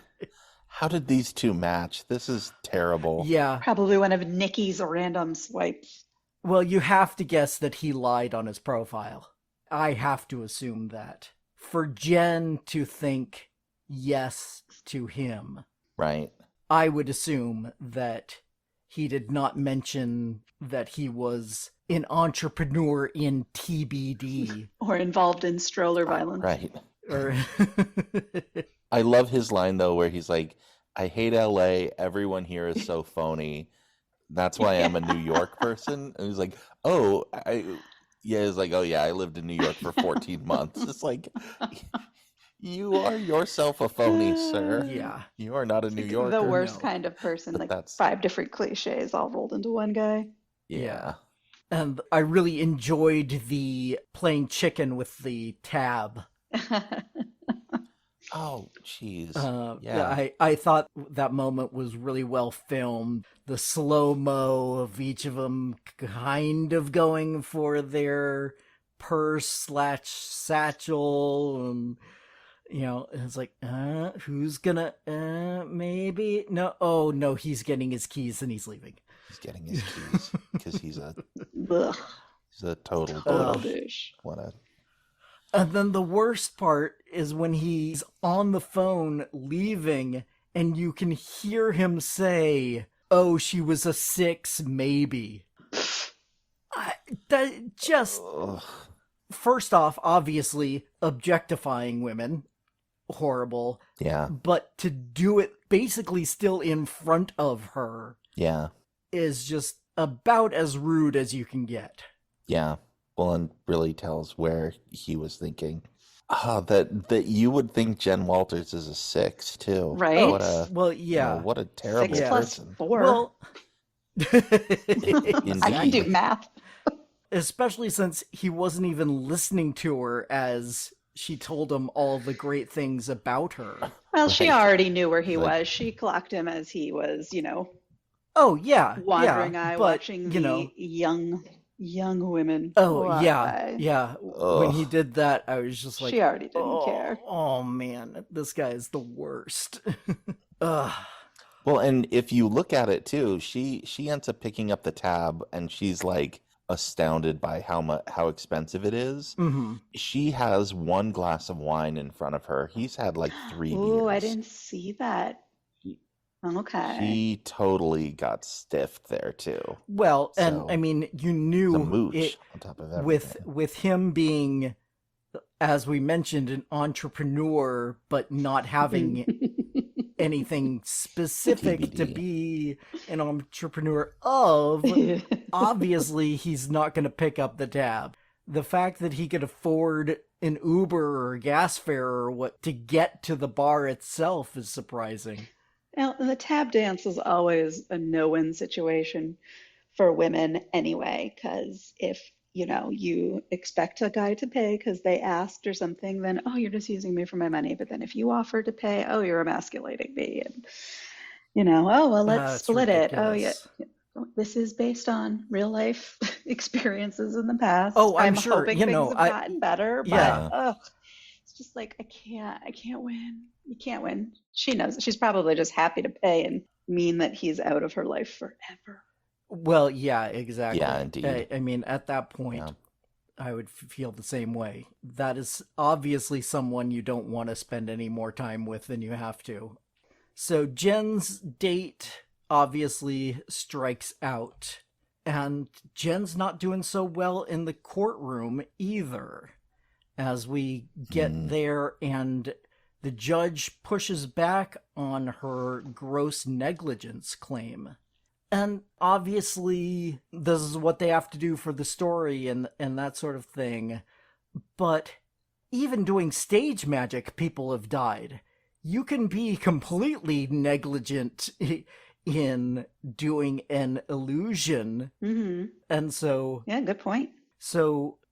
How did these two match? This is terrible. Yeah. Probably one of Nikki's random swipes. Well, you have to guess that he lied on his profile. I have to assume that. For Jen to think yes to him, Right. I would assume that he did not mention that he was an entrepreneur in TBD. Or involved in stroller violence. Right. Or I love his line though, where he's like, "I hate LA. Everyone here is so phony. That's why I'm a New York person." And he's like, "Oh, he's like, "Oh yeah, I lived in New York for 14 months." It's like, you are yourself a phony, sir. yeah. You are not a New Yorker. The worst no. kind of person, But like that's- 5 different cliches all rolled into one guy. Yeah. And I really enjoyed the playing chicken with the tab. Oh, jeez. Yeah, I thought that moment was really well filmed. The slow-mo of each of them kind of going for their purse/satchel, and it's like, who's gonna, maybe? No, oh no, he's getting his keys and he's leaving. He's getting his keys because he's a Ugh, total total douche. douche. What a And then the worst part is when he's on the phone leaving and you can hear him say, "Oh, she was a 6, maybe." That just, Ugh. first off, obviously objectifying women. Horrible. Yeah. But to do it basically still in front of her Yeah. is just about as rude as you can get. Yeah. Well, and really tells where he was thinking. That you would think Jen Walters is a 6 too. Right? What a Well, yeah. what a terrible 6 plus person. 4. Well, I can do math. especially since he wasn't even listening to her as she told him all the great things about her. Well, she Right. already knew where he Like- was. She clocked him as he was, Oh yeah, wandering yeah, eye, but, watching you the know, young women. oh fly yeah, by. yeah. When he did that, I was just like, She already didn't care. Oh man, this guy is the worst. Ugh. Well, and if you look at it too, she ends up picking up the tab and she's like astounded by how expensive it is. Mhm. She has one glass of wine in front of her. He's had like 3 Ooh, I beers. didn't see that. Okay. He totally got stiffed there too. Well, and So, I mean, you The knew mooch it on top of everything. with him being, as we mentioned, an entrepreneur, but not having anything specific to TBD. be an entrepreneur of. Obviously, he's not going to pick up the tab. The fact that he could afford an Uber or a gas fare or what to get to the bar itself is surprising. Now, the tab dance is always a no-win situation for women anyway, because if, you expect a guy to pay because they asked or something, then, oh, you're just using me for my money. But then if you offer to pay, oh, you're emasculating me. And, oh, well, let's It's split it. Oh, yeah. ridiculous. This is based on real life experiences in the past. Oh, I'm sure, hoping you things know, have I- gotten better, but Yeah. ugh, it's just like I can't win. You can't win. She knows. She's probably just happy to pay and mean that he's out of her life forever. Well, yeah, exactly. Yeah, indeed. I mean, at that point, Yeah. I would feel the same way. That is obviously someone you don't want to spend any more time with than you have to. So Jen's date obviously strikes out, and Jen's not doing so well in the courtroom either. As we get there, and the judge pushes back on her gross negligence claim. And obviously, this is what they have to do for the story and that sort of thing. But even doing stage magic, people have died. You can be completely negligent in doing an illusion. Hmm. And so Yeah, good point.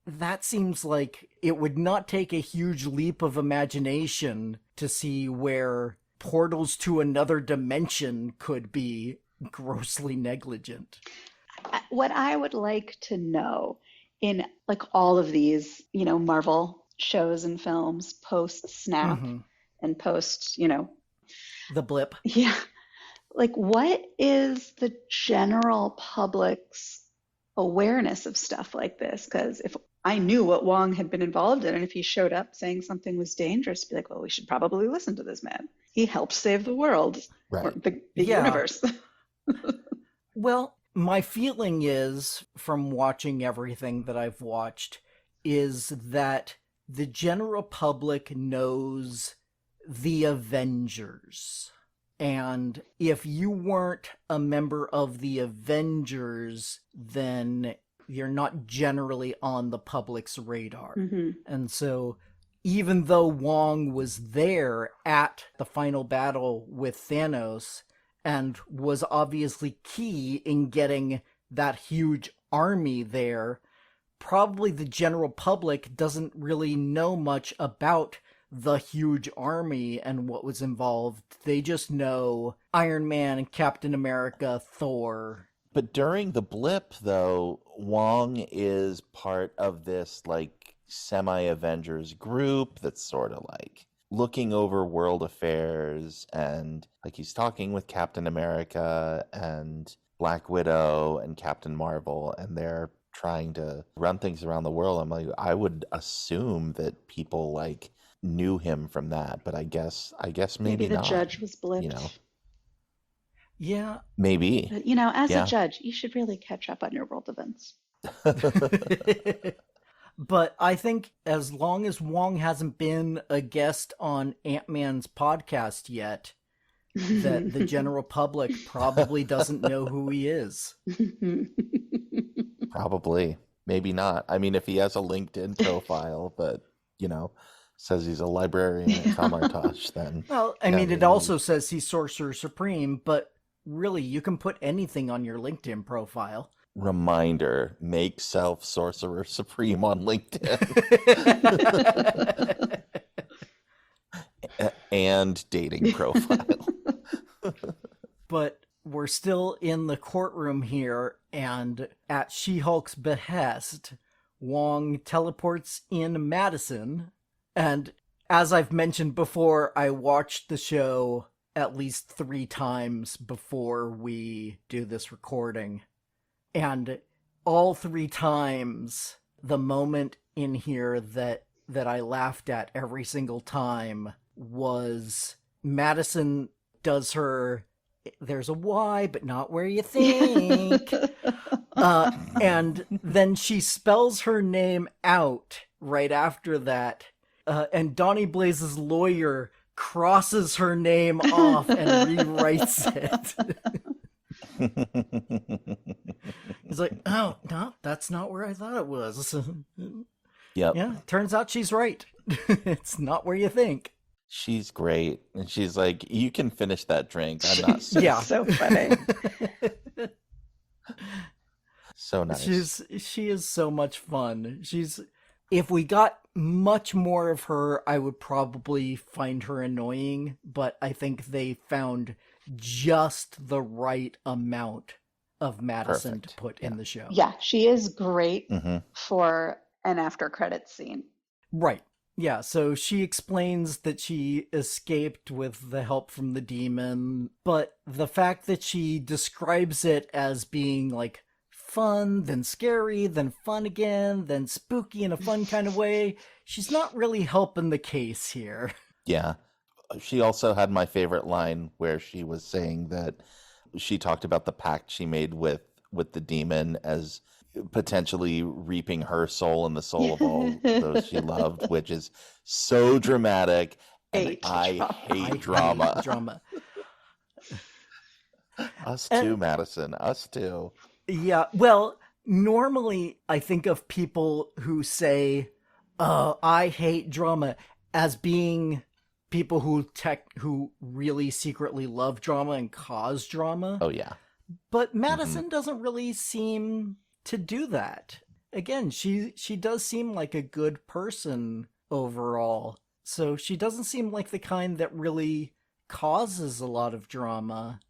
that seems like it would not take a huge leap of imagination to see where portals to another dimension could be grossly negligent. What I would like to know in like all of these, Marvel shows and films post Snap Hmm. and post, The blip. yeah, like what is the general public's awareness of stuff like this? Because if I knew what Wong had been involved in, and if he showed up saying something was dangerous, I'd be like, well, we should probably listen to this man. He helped save the world or Right. the Yeah. universe. Well, my feeling is, from watching everything that I've watched, is that the general public knows the Avengers. And if you weren't a member of the Avengers, then you're not generally on the public's radar. Hmm. And so, even though Wong was there at the final battle with Thanos and was obviously key in getting that huge army there, probably the general public doesn't really know much about the huge army and what was involved. They just know Iron Man, Captain America, Thor. But during the blip, though, Wong is part of this like semi-Avengers group that's sort of like looking over world affairs, and like he's talking with Captain America and Black Widow and Captain Marvel, and they're trying to run things around the world. I'm like, I would assume that people like knew him from that, but I guess maybe the not. judge was blipped. You know, Yeah. maybe. But, as Yeah. a judge, you should really catch up on your world events. But I think as long as Wong hasn't been a guest on Ant-Man's podcast yet, that the general public probably doesn't know who he is. Probably. Maybe not. I mean, if he has a LinkedIn profile that, says he's a librarian at Kamartosh, then Well, I Yeah, mean, it maybe. also says he's Sorcerer Supreme, but really, you can put anything on your LinkedIn profile. reminder, make self Sorcerer Supreme on LinkedIn and dating profile. But we're still in the courtroom here, and at She-Hulk's behest, Wong teleports in Madison. And as I've mentioned before, I watched the show at least 3 times before we do this recording. And all 3 times, the moment in here that I laughed at every single time was Madison does her, there's a Y, but not where you think. And then she spells her name out right after that. And Donnie Blaze's lawyer crosses her name off and rewrites it. He's like, oh, no, that's not where I thought it was. Yep. Yeah, turns out she's right. It's not where you think. She's great. And she's like, you can finish that drink. I'm not sick. Yeah. So funny. So nice. She is so much fun. If we got much more of her, I would probably find her annoying, but I think they found just the right amount of Madison Perfect. to put in the show. Yeah, she is great Hmm. for an after credits scene. Right. Yeah, so she explains that she escaped with the help from the demon, but the fact that she describes it as being like fun, then scary, then fun again, then spooky in a fun kind of way, she's not really helping the case here. Yeah. She also had my favorite line where she was saying that she talked about the pact she made with the demon as potentially reaping her soul and the soul of all those she loved, which is so dramatic. And Hate I drama. hate I drama. hate drama. Us And- too, Madison. Us too. Yeah, well, normally I think of people who say, I hate drama as being people who really secretly love drama and cause drama. Oh yeah. But Madison doesn't really seem to do that. Again, she does seem like a good person overall. So she doesn't seem like the kind that really causes a lot of drama.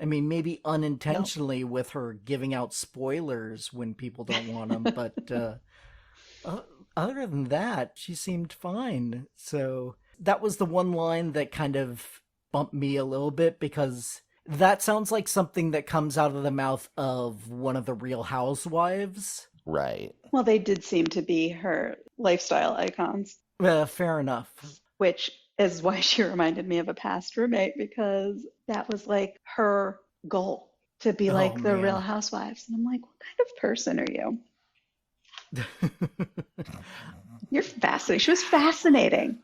I mean, maybe unintentionally with her giving out spoilers when people don't want them, but other than that, she seemed fine. So that was the one line that kind of bumped me a little bit, because that sounds like something that comes out of the mouth of one of the Real Housewives. Right. Well, they did seem to be her lifestyle icons, Fair enough. which is why she reminded me of a past roommate, because that was like her goal, to be like the man. Real Housewives. And I'm like, what kind of person are you? You're fascinating. She was fascinating.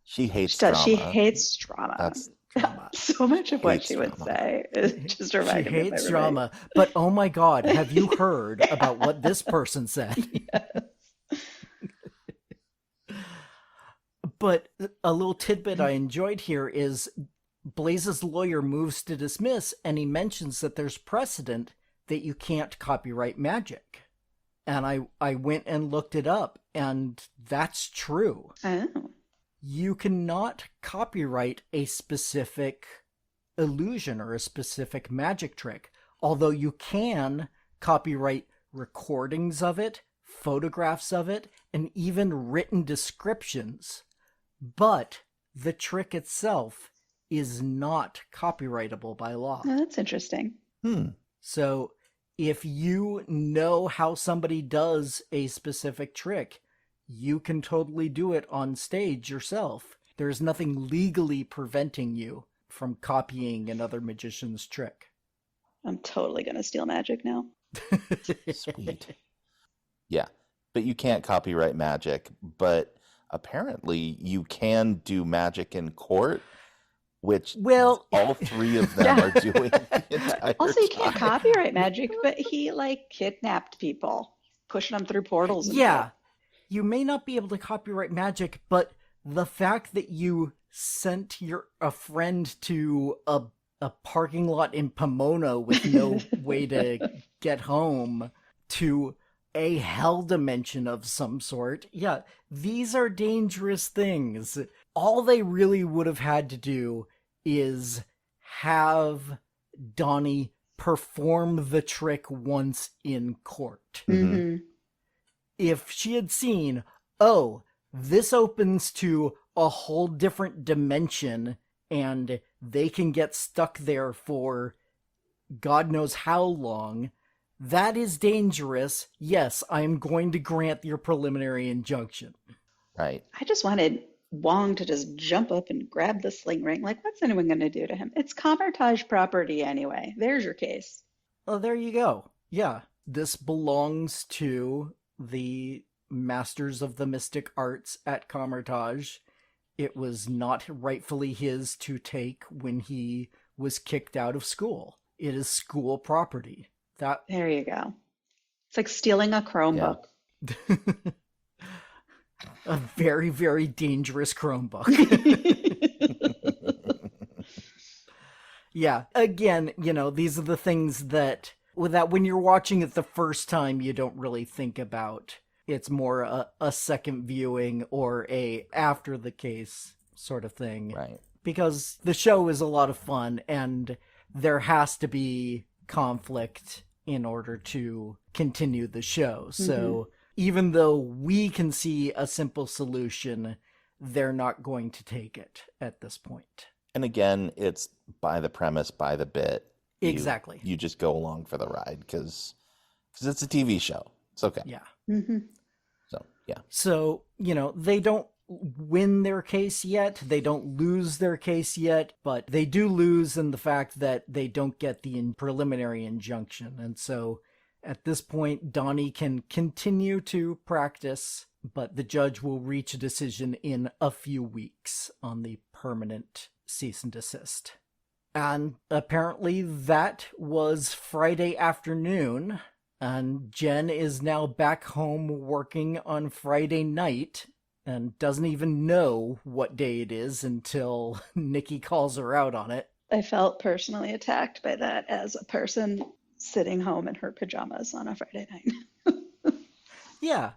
She hates She does. drama. She hates drama. That's Drama. So much of what Hates she would drama. say is just She reminded me of my hates roommate. drama, but oh my god, have you heard about what this person said? But a little tidbit I enjoyed here is Blaze's lawyer moves to dismiss, and he mentions that there's precedent that you can't copyright magic. And I went and looked it up, and that's true. Oh. You cannot copyright a specific illusion or a specific magic trick, although you can copyright recordings of it, photographs of it, and even written descriptions. But the trick itself is not copyrightable by law. Oh, that's interesting. So if you know how somebody does a specific trick, you can totally do it on stage yourself. There's nothing legally preventing you from copying another magician's trick. I'm totally going to steal magic now. Sweet. Yeah, but you can't copyright magic, but apparently you can do magic in court, which Well- all three of them are doing the entire Also, you can't time. copyright magic, but he like kidnapped people, pushing them through portals. And Yeah, stuff. you may not be able to copyright magic, but the fact that you sent a friend to a parking lot in Pomona with no way to get home to a hell dimension of some sort. Yeah, these are dangerous things. All they really would have had to do is have Donnie perform the trick once in court. Mhm. If she had seen, oh, this opens to a whole different dimension and they can get stuck there for God knows how long, that is dangerous. Yes, I am going to grant your preliminary injunction. Right. I just wanted Wong to just jump up and grab the sling ring. Like, what's anyone going to do to him? It's Comertage property anyway. There's your case. Oh, there you go. Yeah, this belongs to the Masters of the Mystic Arts at Comertage. It was not rightfully his to take when he was kicked out of school. It is school property. That There you go. It's like stealing a Chromebook. a very, very dangerous Chromebook. Yeah, again, these are the things that when you're watching it the first time, you don't really think about. It's more a second viewing or a after the case sort of thing. Right. Because the show is a lot of fun and there has to be conflict in order to continue the show. So even though we can see a simple solution, they're not going to take it at this point. And again, it's by the premise, by the bit. Exactly. You just go along for the ride because it's a TV show. It's okay. Yeah. Mm-hmm. So, yeah. So, they don't win their case yet. They don't lose their case yet, but they do lose in the fact that they don't get the preliminary injunction. And so at this point, Donnie can continue to practice, but the judge will reach a decision in a few weeks on the permanent cease and desist. And apparently that was Friday afternoon, and Jen is now back home working on Friday night. and doesn't even know what day it is until Nikki calls her out on it. I felt personally attacked by that as a person sitting home in her pajamas on a Friday night. Yeah.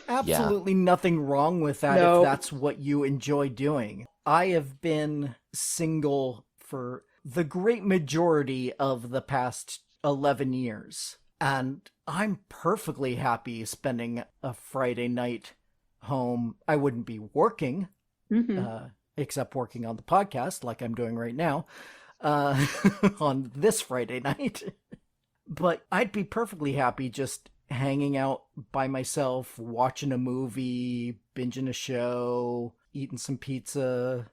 Absolutely nothing wrong with that No. if that's what you enjoy doing. I have been single for the great majority of the past 11 years, and I'm perfectly happy spending a Friday night home. I wouldn't be working, except working on the podcast like I'm doing right now, on this Friday night. But I'd be perfectly happy just hanging out by myself, watching a movie, binging a show, eating some pizza.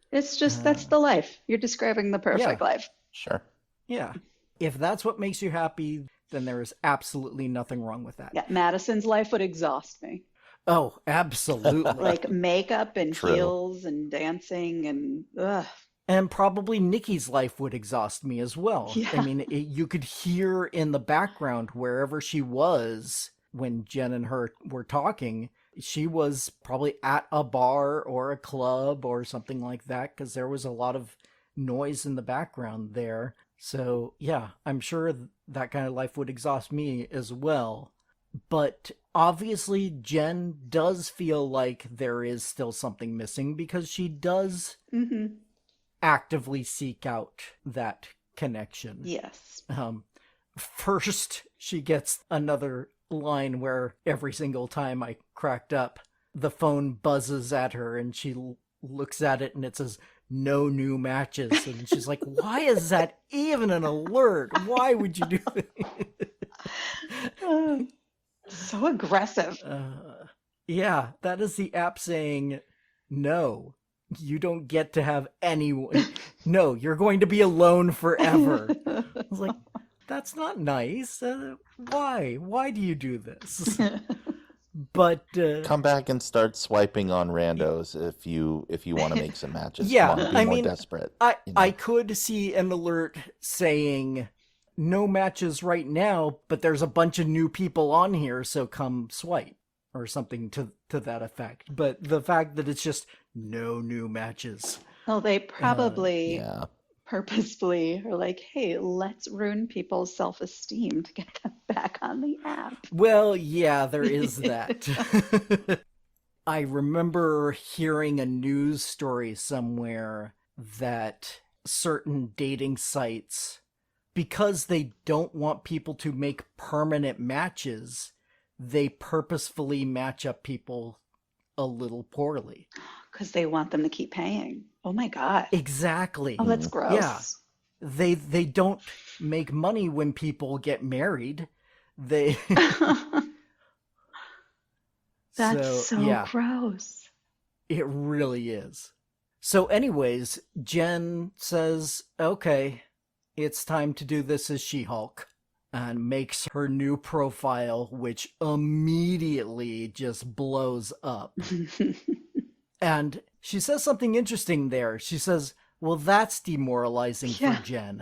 It's just, that's the life. You're describing the perfect life. Sure. Yeah. If that's what makes you happy, then there is absolutely nothing wrong with that. Yeah, Madison's life would exhaust me. Oh, absolutely. Like makeup and True. heels and dancing and ugh. And probably Nikki's life would exhaust me as well. Yeah. I mean, you could hear in the background wherever she was when Jen and her were talking, she was probably at a bar or a club or something like that, because there was a lot of noise in the background there. So, yeah, I'm sure that kind of life would exhaust me as well. But obviously, Jen does feel like there is still something missing, because she does actively seek out that connection. Yes. First, she gets another line where every single time I cracked up, the phone buzzes at her and she looks at it and it says, "No new matches." And she's like, why is that even an alert? Why would you do that? So aggressive. Yeah, that is the app saying, no, you don't get to have anyone. No, you're going to be alone forever. I was like, that's not nice. Why? Why do you do this? But Come back and start swiping on randos if you want to make some matches. Yeah, Come on, be I more mean, desperate. I could see an alert saying no matches right now, but there's a bunch of new people on here, so come swipe or something to that effect. But the fact that it's just no new matches. Well, they probably Yeah. purposefully are like, hey, let's ruin people's self-esteem to get them back on the app. Well, yeah, there is that. I remember hearing a news story somewhere that certain dating sites, because they don't want people to make permanent matches, they purposefully match up people a little poorly. Because they want them to keep paying. Oh my God. Exactly. Oh, that's gross. Yeah. They don't make money when people get married. They That's so yeah, gross. it really is. So anyways, Jen says, okay, it's time to do this as She-Hulk, and makes her new profile, which immediately just blows up. And she says something interesting there. She says, well, that's demoralizing for Jen.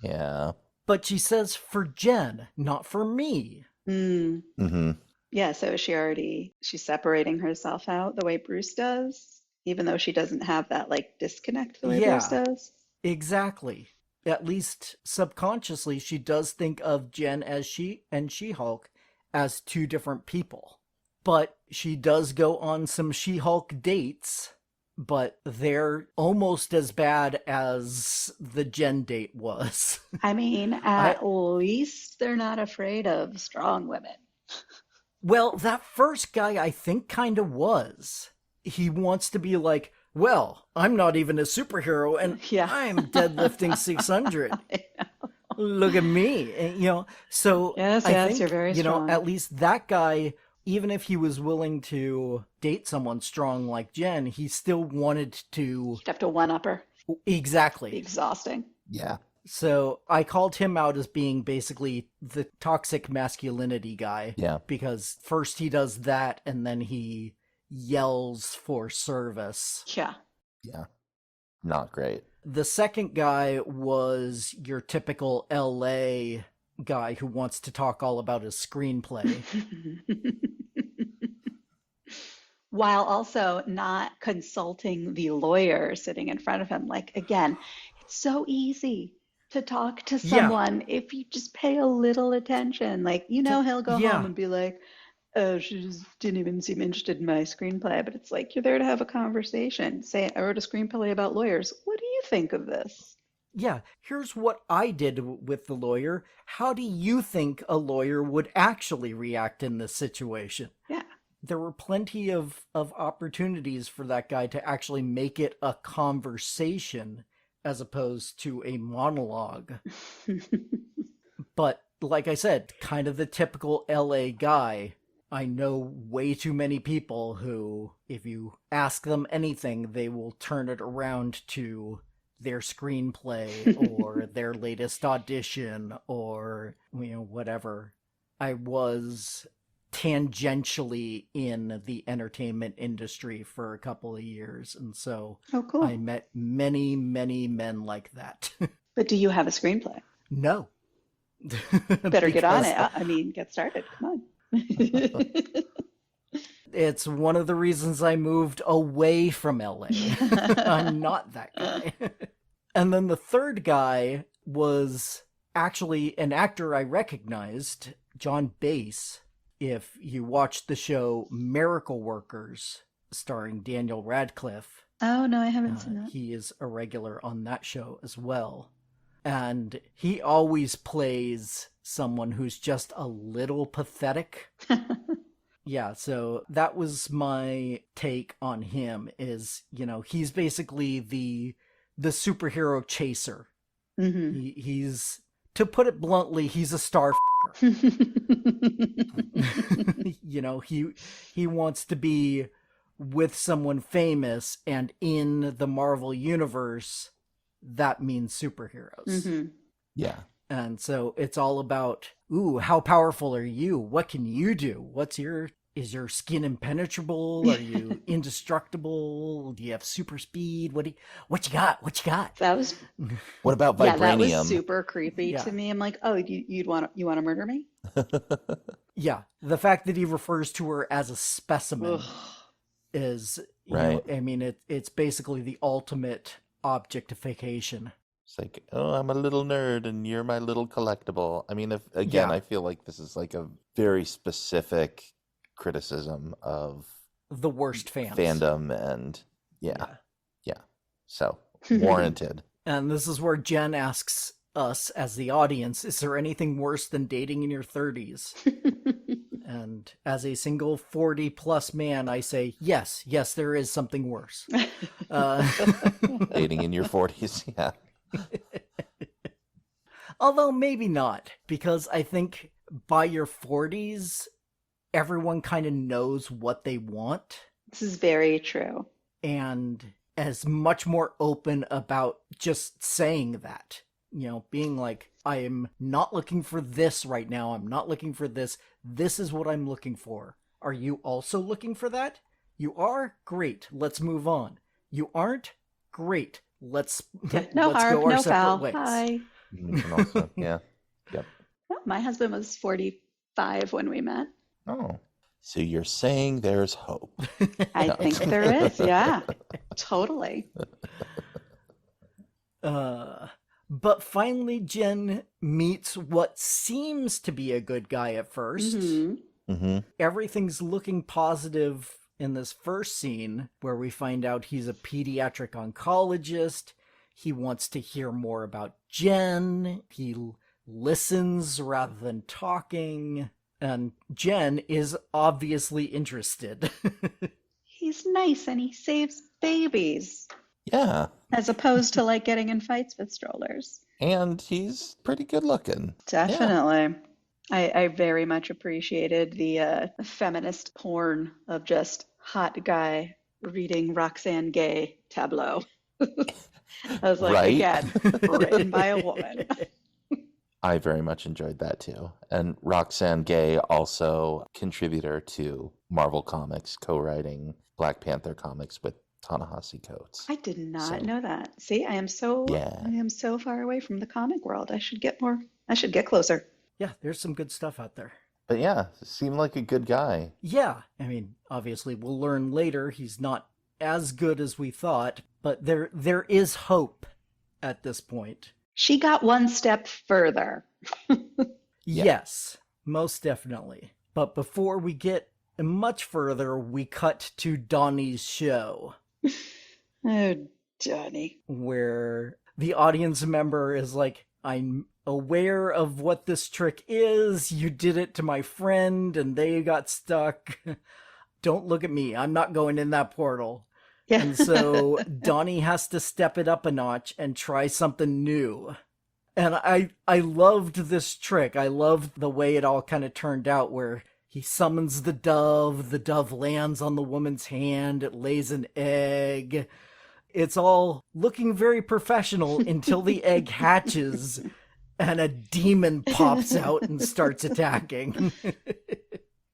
Yeah. But she says for Jen, not for me. Yeah, so she's separating herself out the way Bruce does, even though she doesn't have that like disconnect the way Bruce does. Exactly. At least subconsciously, she does think of Jen as She-Hulk as two different people. But she does go on some She-Hulk dates, but they're almost as bad as the Jen date was. I mean, at least they're not afraid of strong women. Well, that first guy I think kind of was. He wants to be like, well, I'm not even a superhero and I'm deadlifting 600. Look at me. And, so I think, you're very strong. At least that guy, even if he was willing to date someone strong like Jen, he still wanted to... You'd have to one-up her. Exactly. Be exhausting. Yeah. So I called him out as being basically the toxic masculinity guy. Yeah. Because first he does that and then he yells for service. Yeah. Yeah. Not great. The second guy was your typical LA guy who wants to talk all about his screenplay. while also not consulting the lawyer sitting in front of him. Like, again, it's so easy to talk to Yeah, someone if you just pay a little attention. Like, he'll go home yeah, and be like, oh, she just didn't even seem interested in my screenplay. But it's like, you're there to have a conversation. Say, I wrote a screenplay about lawyers. What do you think of this? yeah. Here's what I did with the lawyer. How do you think a lawyer would actually react in this situation? Yeah. There were plenty of opportunities for that guy to actually make it a conversation as opposed to a monologue. But like I said, kind of the typical LA guy. I know way too many people who, if you ask them anything, they will turn it around to their screenplay or their latest audition or, whatever. I was tangentially in the entertainment industry for a couple of years, and so Oh, cool. I met many, many men like that. But do you have a screenplay? No. Better get on Because it. I mean, get started. Come on. it's one of the reasons I moved away from LA. I'm not that guy. And then the third guy was actually an actor I recognized, John Bass. If you watched the show Miracle Workers, starring Daniel Radcliffe, Oh, no, I haven't seen that. he is a regular on that show as well. And he always plays someone who's just a little pathetic. Yeah, so that was my take on him is, he's basically the superhero chaser. Hmm. He's, to put it bluntly, he's a star he wants to be with someone famous, and in the Marvel universe, that means superheroes. Hmm. Yeah. And so it's all about, ooh, how powerful are you? What can you do? Is your skin impenetrable? Are you indestructible? Do you have super speed? What you got? What you got? That was What about Yeah, that was vibranium? super creepy Yeah. to me. I'm like, oh, you want to murder me? Yeah, the fact that he refers to her as a specimen Ugh. is, Right. I mean, it's basically the ultimate objectification. It's like, oh, I'm a little nerd and you're my little collectible. I mean, again, Yeah. I feel like this is like a very specific criticism of The worst fans. fandom and yeah. So warranted. And this is where Jen asks us as the audience, is there anything worse than dating in your 30s? And as a single 40 plus man, I say, yes, there is something worse. Dating in your 40s. Yeah. Although maybe not, because I think by your 40s, everyone kind of knows what they want This is very true. and is much more open about just saying that. Being like, I am not looking for this right now. I'm not looking for this. This is what I'm looking for. Are you also looking for that? You are? Great. Let's move on. You aren't? Great. Let's No let's harm, go our no separate foul. ways. Hi. You can also, yeah. Yep. Oh, my husband was 45 when we met. Oh. So you're saying there's hope. I No. think there is. Yeah, totally. But finally, Jen meets what seems to be a good guy at 1st. Hmm. Everything's looking positive in this first scene where we find out he's a pediatric oncologist. He wants to hear more about Jen. He listens rather than talking. And Jen is obviously interested. He's nice and he saves babies, Yeah. as opposed to like getting in fights with strollers. And he's pretty good looking. Definitely. I very much appreciated the feminist porn of just hot guy reading Roxane Gay tableau. I was like, Right? again, written by a woman. I very much enjoyed that too. And Roxane Gay, also contributor to Marvel Comics, co-writing Black Panther comics with Ta-Nehisi Coates. I did not So- know that. See, I am so far away from the comic world. I should get closer. Yeah, there's some good stuff out there. But yeah, seemed like a good guy. Yeah, I mean, obviously we'll learn later he's not as good as we thought, but there is hope at this point. She got one step further. Yeah. Yes, most definitely. But before we get much further, we cut to Donnie's show, Oh, Johnny. where the audience member is like, I'm aware of what this trick is. You did it to my friend and they got stuck. Don't look at me. I'm not going in that portal. Yeah. And so Donnie has to step it up a notch and try something new. And I loved this trick. I loved the way it all kind of turned out, where he summons the dove lands on the woman's hand, it lays an egg. It's all looking very professional until the egg hatches and a demon pops out and starts attacking.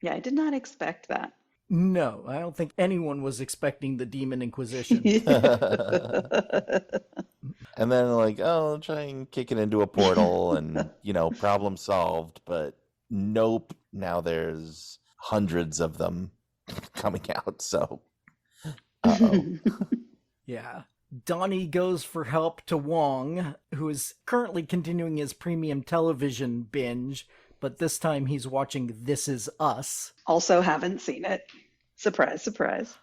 Yeah, I did not expect that. No, I don't think anyone was expecting the Demon Inquisition. And then like, oh, I'll try and kick it into a portal and, problem solved. But nope, now there's hundreds of them coming out. So, uh-oh. Yeah. Donnie goes for help to Wong, who is currently continuing his premium television binge, but this time he's watching This Is Us. Also haven't seen it. Surprise, surprise.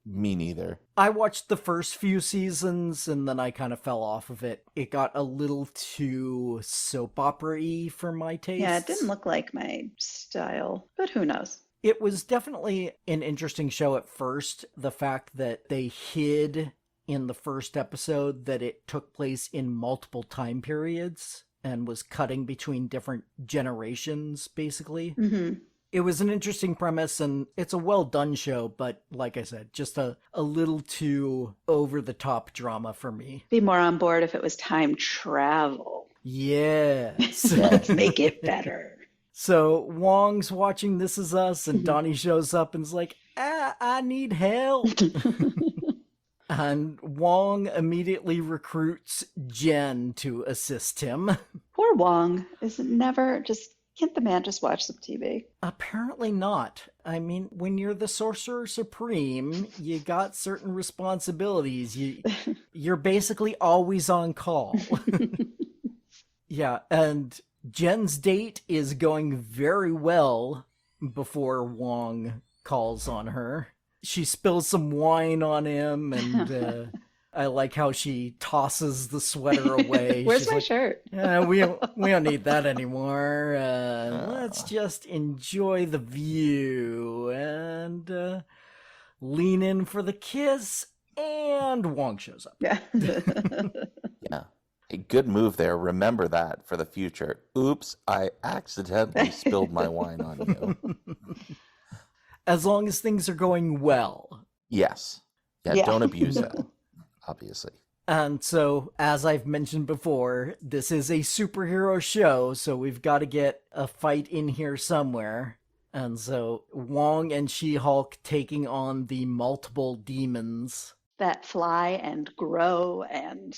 Me neither. I watched the first few seasons and then I kind of fell off of it. It got a little too soap opera-y for my taste. Yeah, it didn't look like my style, but who knows? It was definitely an interesting show at first. The fact that they hid in the first episode that it took place in multiple time periods and was cutting between different generations, basically. Mm-hmm. It was an interesting premise, and it's a well-done show, but like I said, just a little too over-the-top drama for me. Be more on board if it was time travel. Yes. Let's make it better. So Wong's watching This Is Us, and Donnie shows up and's like, I need help. And Wong immediately recruits Jen to assist him. Poor Wong. Can't the man just watch some TV? Apparently not. I mean, when you're the Sorcerer Supreme, you got certain responsibilities. You're basically always on call. Yeah, and Jen's date is going very well before Wong calls on her. She spills some wine on him, and I like how she tosses the sweater away. Where's She's my like, shirt? we don't need that anymore. Let's just enjoy the view and lean in for the kiss. And Wong shows up. Yeah. Yeah. A good move there. Remember that for the future. Oops, I accidentally spilled my wine on you. As long as things are going well. Yes. Yeah, Yeah. don't abuse that, obviously. And so, as I've mentioned before, this is a superhero show, so we've got to get a fight in here somewhere. And so, Wong and She-Hulk taking on the multiple demons. That fly and grow and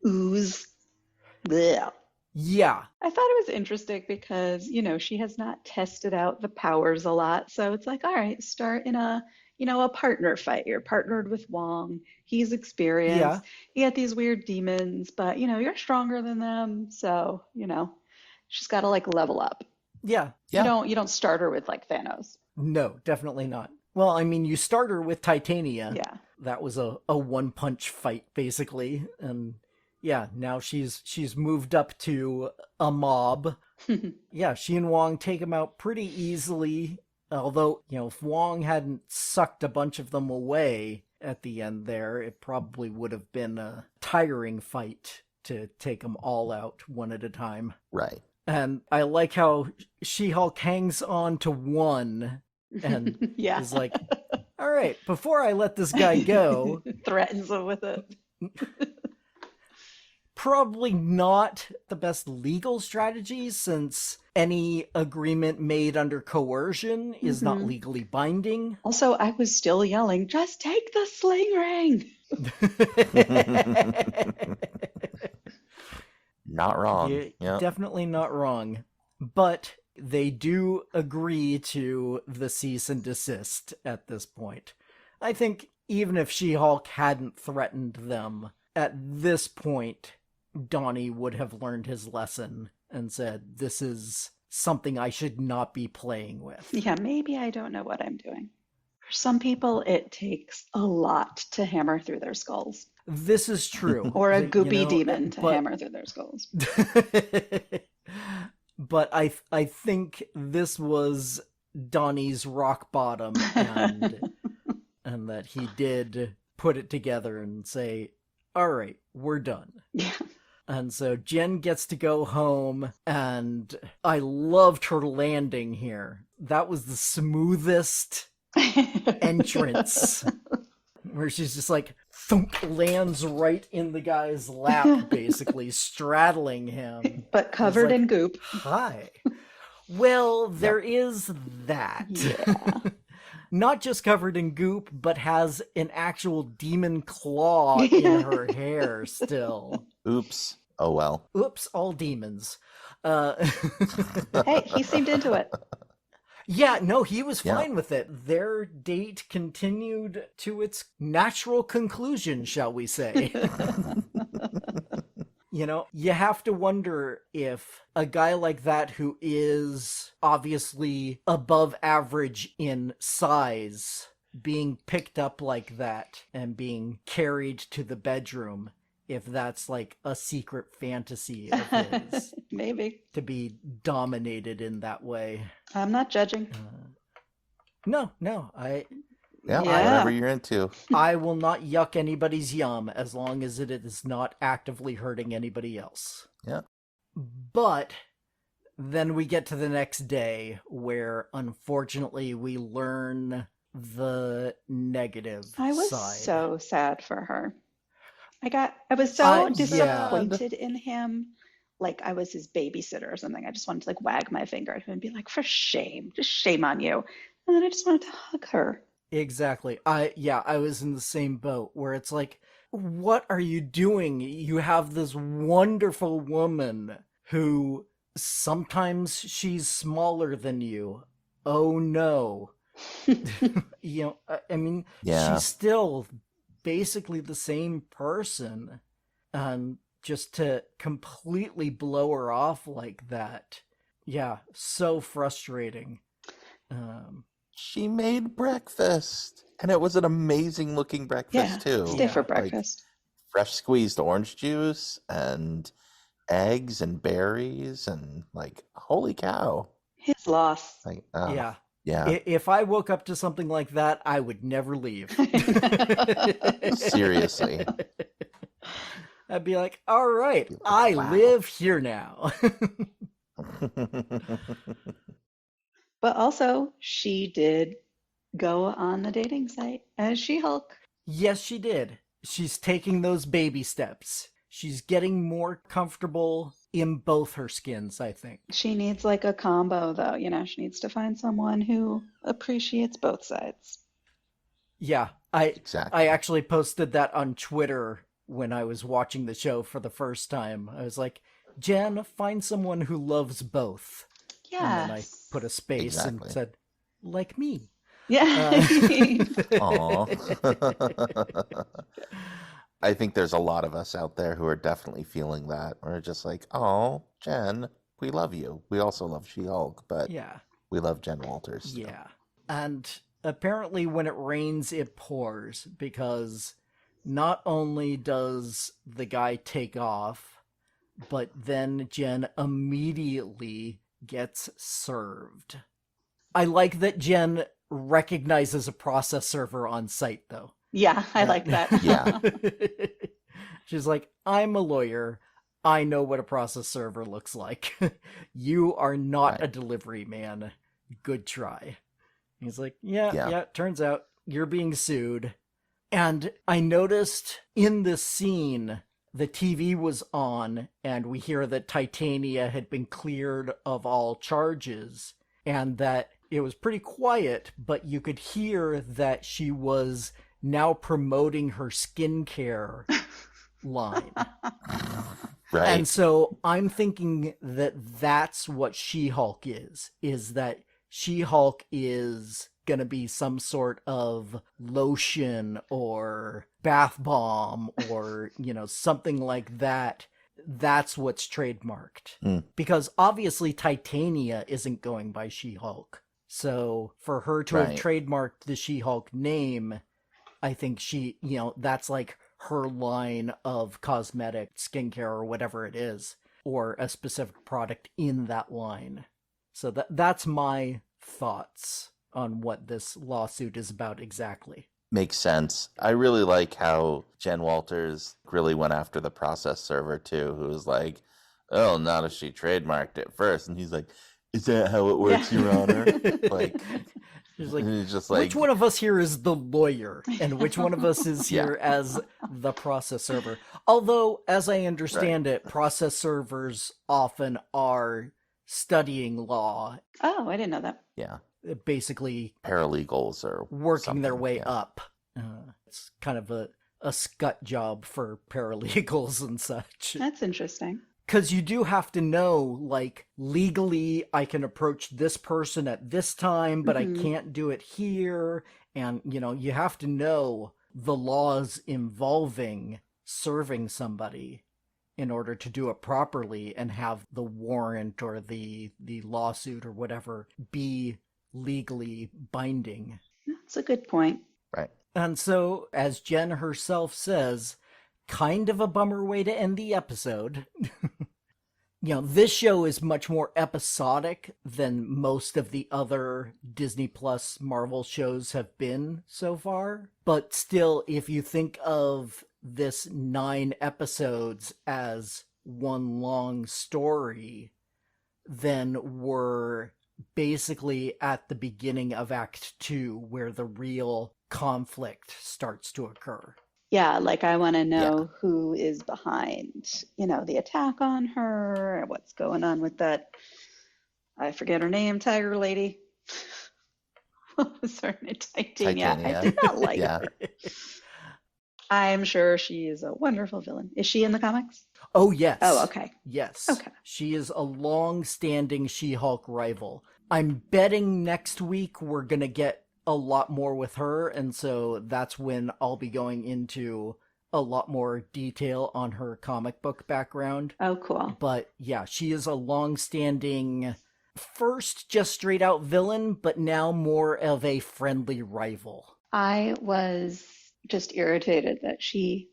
ooze. Blech. Yeah, I thought it was interesting because, she has not tested out the powers a lot. So it's like, all right, start in a partner fight. You're partnered with Wong. He's experienced. Yeah. You got these weird demons, but, you're stronger than them. So, she's got to level up. yeah. Yeah. You don't start her with Thanos. No, definitely not. Well, I mean, you start her with Titania. Yeah. That was a one-punch fight, basically. And yeah, now she's moved up to a mob. Yeah, she and Wong take him out pretty easily. Although, if Wong hadn't sucked a bunch of them away at the end there, it probably would have been a tiring fight to take them all out one at a time. Right. And I like how She-Hulk hangs on to one and Yeah. is like, all right, before I let this guy go, Threatens him with it. probably not the best legal strategy, since any agreement made under coercion is not Mhm. legally binding. Also, I was still yelling, just take the sling ring. Not wrong. You're Yeah. definitely not wrong. But they do agree to the cease and desist at this point. I think even if She-Hulk hadn't threatened them, at this point, Donnie would have learned his lesson and said, this is something I should not be playing with. Yeah, maybe I don't know what I'm doing. For some people, it takes a lot to hammer through their skulls. This is true. Or a You goopy know, demon to but- hammer through their skulls. But I think this was Donnie's rock bottom, and that he did put it together and say, all right, we're done. Yeah. And so Jen gets to go home, and I loved her landing here. That was the smoothest entrance, where she's just like, thunk, lands right in the guy's lap, basically, straddling him. But covered like- in goop. Hi. Well, there is that. Yeah. Not just covered in goop, but has an actual demon claw in her hair still. Oops. Oh well. Oops, all demons. Hey, he seemed into it. Yeah, no, he was Yeah. fine with it. Their date continued to its natural conclusion, shall we say. You know, you have to wonder if a guy like that, who is obviously above average in size, being picked up like that and being carried to the bedroom, if that's like a secret fantasy of his, Maybe. to be dominated in that way. I'm not judging. No, Yeah, Yeah. whatever you're into. I will not yuck anybody's yum as long as it is not actively hurting anybody else. Yeah. But then we get to the next day where, unfortunately, we learn the negative I was side. so sad for her. I was so Yeah. disappointed in him. Like I was his babysitter or something. I just wanted to like wag my finger at him and be like, for shame, just shame on you. And then I just wanted to hug her. Exactly. I was in the same boat where it's like, what are you doing? You have this wonderful woman who sometimes she's smaller than you. Oh no. You know, I mean, Yeah. she's still basically the same person. And just to completely blow her off like that. Yeah, so frustrating. She made breakfast, and it was an amazing looking breakfast Yeah, too. stay for Yeah. breakfast. Fresh squeezed orange juice and eggs and berries, and like, holy cow! His loss. Like, Yeah. yeah. If I woke up to something like that, I would never leave. Seriously. I'd be like, all right, I Wow. live here now. But also, she did go on the dating site as She-Hulk. Yes, she did. She's taking those baby steps. She's getting more comfortable in both her skins, I think. She needs like a combo, though. You know, she needs to find someone who appreciates both sides. Yeah, I Exactly. actually posted that on Twitter when I was watching the show for the first time. I was like, Jen, find someone who loves both. Yes. And then I put a space Exactly. and said, like me. Yeah. Aw. I think there's a lot of us out there who are definitely feeling that. We're just like, oh, Jen, we love you. We also love She-Hulk, but Yeah. we love Jen Walters. Still. Yeah. And apparently when it rains, it pours, because not only does the guy take off, but then Jen immediately gets served. I like that Jen recognizes a process server on site, though. Yeah, I like that. Yeah. She's like, I'm a lawyer. I know what a process server looks like. You are not Right. a delivery man. Good try. He's like, yeah, Yeah. turns out you're being sued. And I noticed in this scene, the TV was on, and we hear that Titania had been cleared of all charges, and that it was pretty quiet, but you could hear that she was now promoting her skincare line. Right. And so I'm thinking that that's what She-Hulk is that She-Hulk is going to be some sort of lotion or bath bomb or, something like that. That's what's trademarked. Because obviously Titania isn't going by She-Hulk. So for her to have trademarked the She-Hulk name, I think that's like her line of cosmetic, skincare, or whatever it is, or a specific product in that line. So that's my thoughts on what this lawsuit is about exactly. Makes sense. I really like how Jen Walters really went after the process server too, who was like, oh, not if she trademarked it first. And he's like, is that how it works, Your Honor? Like, he's just like, which one of us here is the lawyer and which one of us is here as the process server? Although, as I understand it, process servers often are studying law. Oh, I didn't know that. Yeah. Basically paralegals or working their way up. It's kind of a scut job for paralegals and such. That's interesting. Because you do have to know, like, legally I can approach this person at this time, but I can't do it here. And, you have to know the laws involving serving somebody in order to do it properly and have the warrant or the lawsuit or whatever be legally binding. That's a good point. Right. And so, as Jen herself says, kind of a bummer way to end the episode. This show is much more episodic than most of the other Disney Plus Marvel shows have been so far. But still, if you think of this 9 episodes as one long story, then we're basically at the beginning of Act 2 where the real conflict starts to occur. Yeah, like I want to know who is behind, the attack on her, what's going on with that, I forget her name, tiger lady. What was her name? Titania. I did not like her. I'm sure she is a wonderful villain. Is she in the comics? Oh, yes. Oh, okay. Yes. Okay. She is a long-standing She-Hulk rival. I'm betting next week we're going to get a lot more with her, and so that's when I'll be going into a lot more detail on her comic book background. Oh, cool. But yeah, she is a long-standing, first just straight-out villain, but now more of a friendly rival. I was just irritated that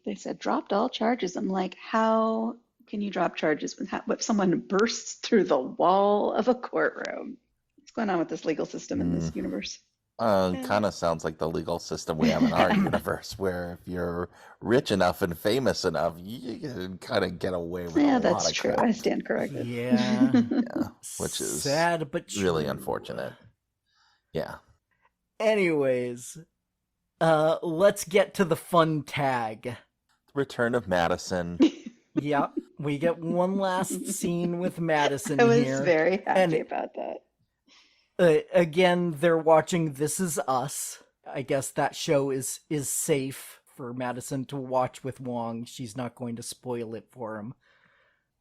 they said dropped all charges. I'm like, how can you drop charges if someone bursts through the wall of a courtroom? What's going on with this legal system in this universe? Kind of sounds like the legal system we have in our universe, where if you're rich enough and famous enough, you can kind of get away with a lot of crap. That's true. I stand corrected. Yeah. Which is sad, but true. Really unfortunate. Yeah. Anyways, let's get to the fun tag. Return of Madison. Yeah, we get one last scene with Madison I was here. very happy about that. Again, they're watching This Is Us. I guess that show is safe for Madison to watch with Wong. She's not going to spoil it for him.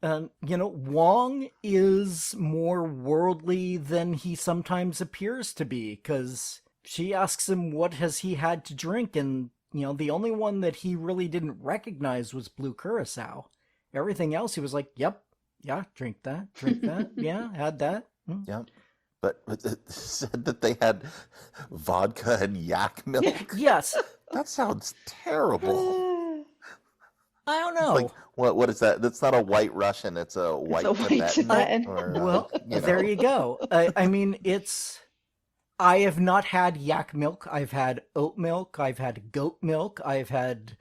Wong is more worldly than he sometimes appears to be, because she asks him what has he had to drink, and, the only one that he really didn't recognize was Blue Curacao. Everything else, he was like, yep, yeah, drink that, yeah, had that. Yep. But it said that they had vodka and yak milk. Yes. That sounds terrible. I don't know. Like, what is that? That's not a white Russian. It's a white Tibetan. Well, there you go. I mean, I have not had yak milk. I've had oat milk. I've had goat milk. I've had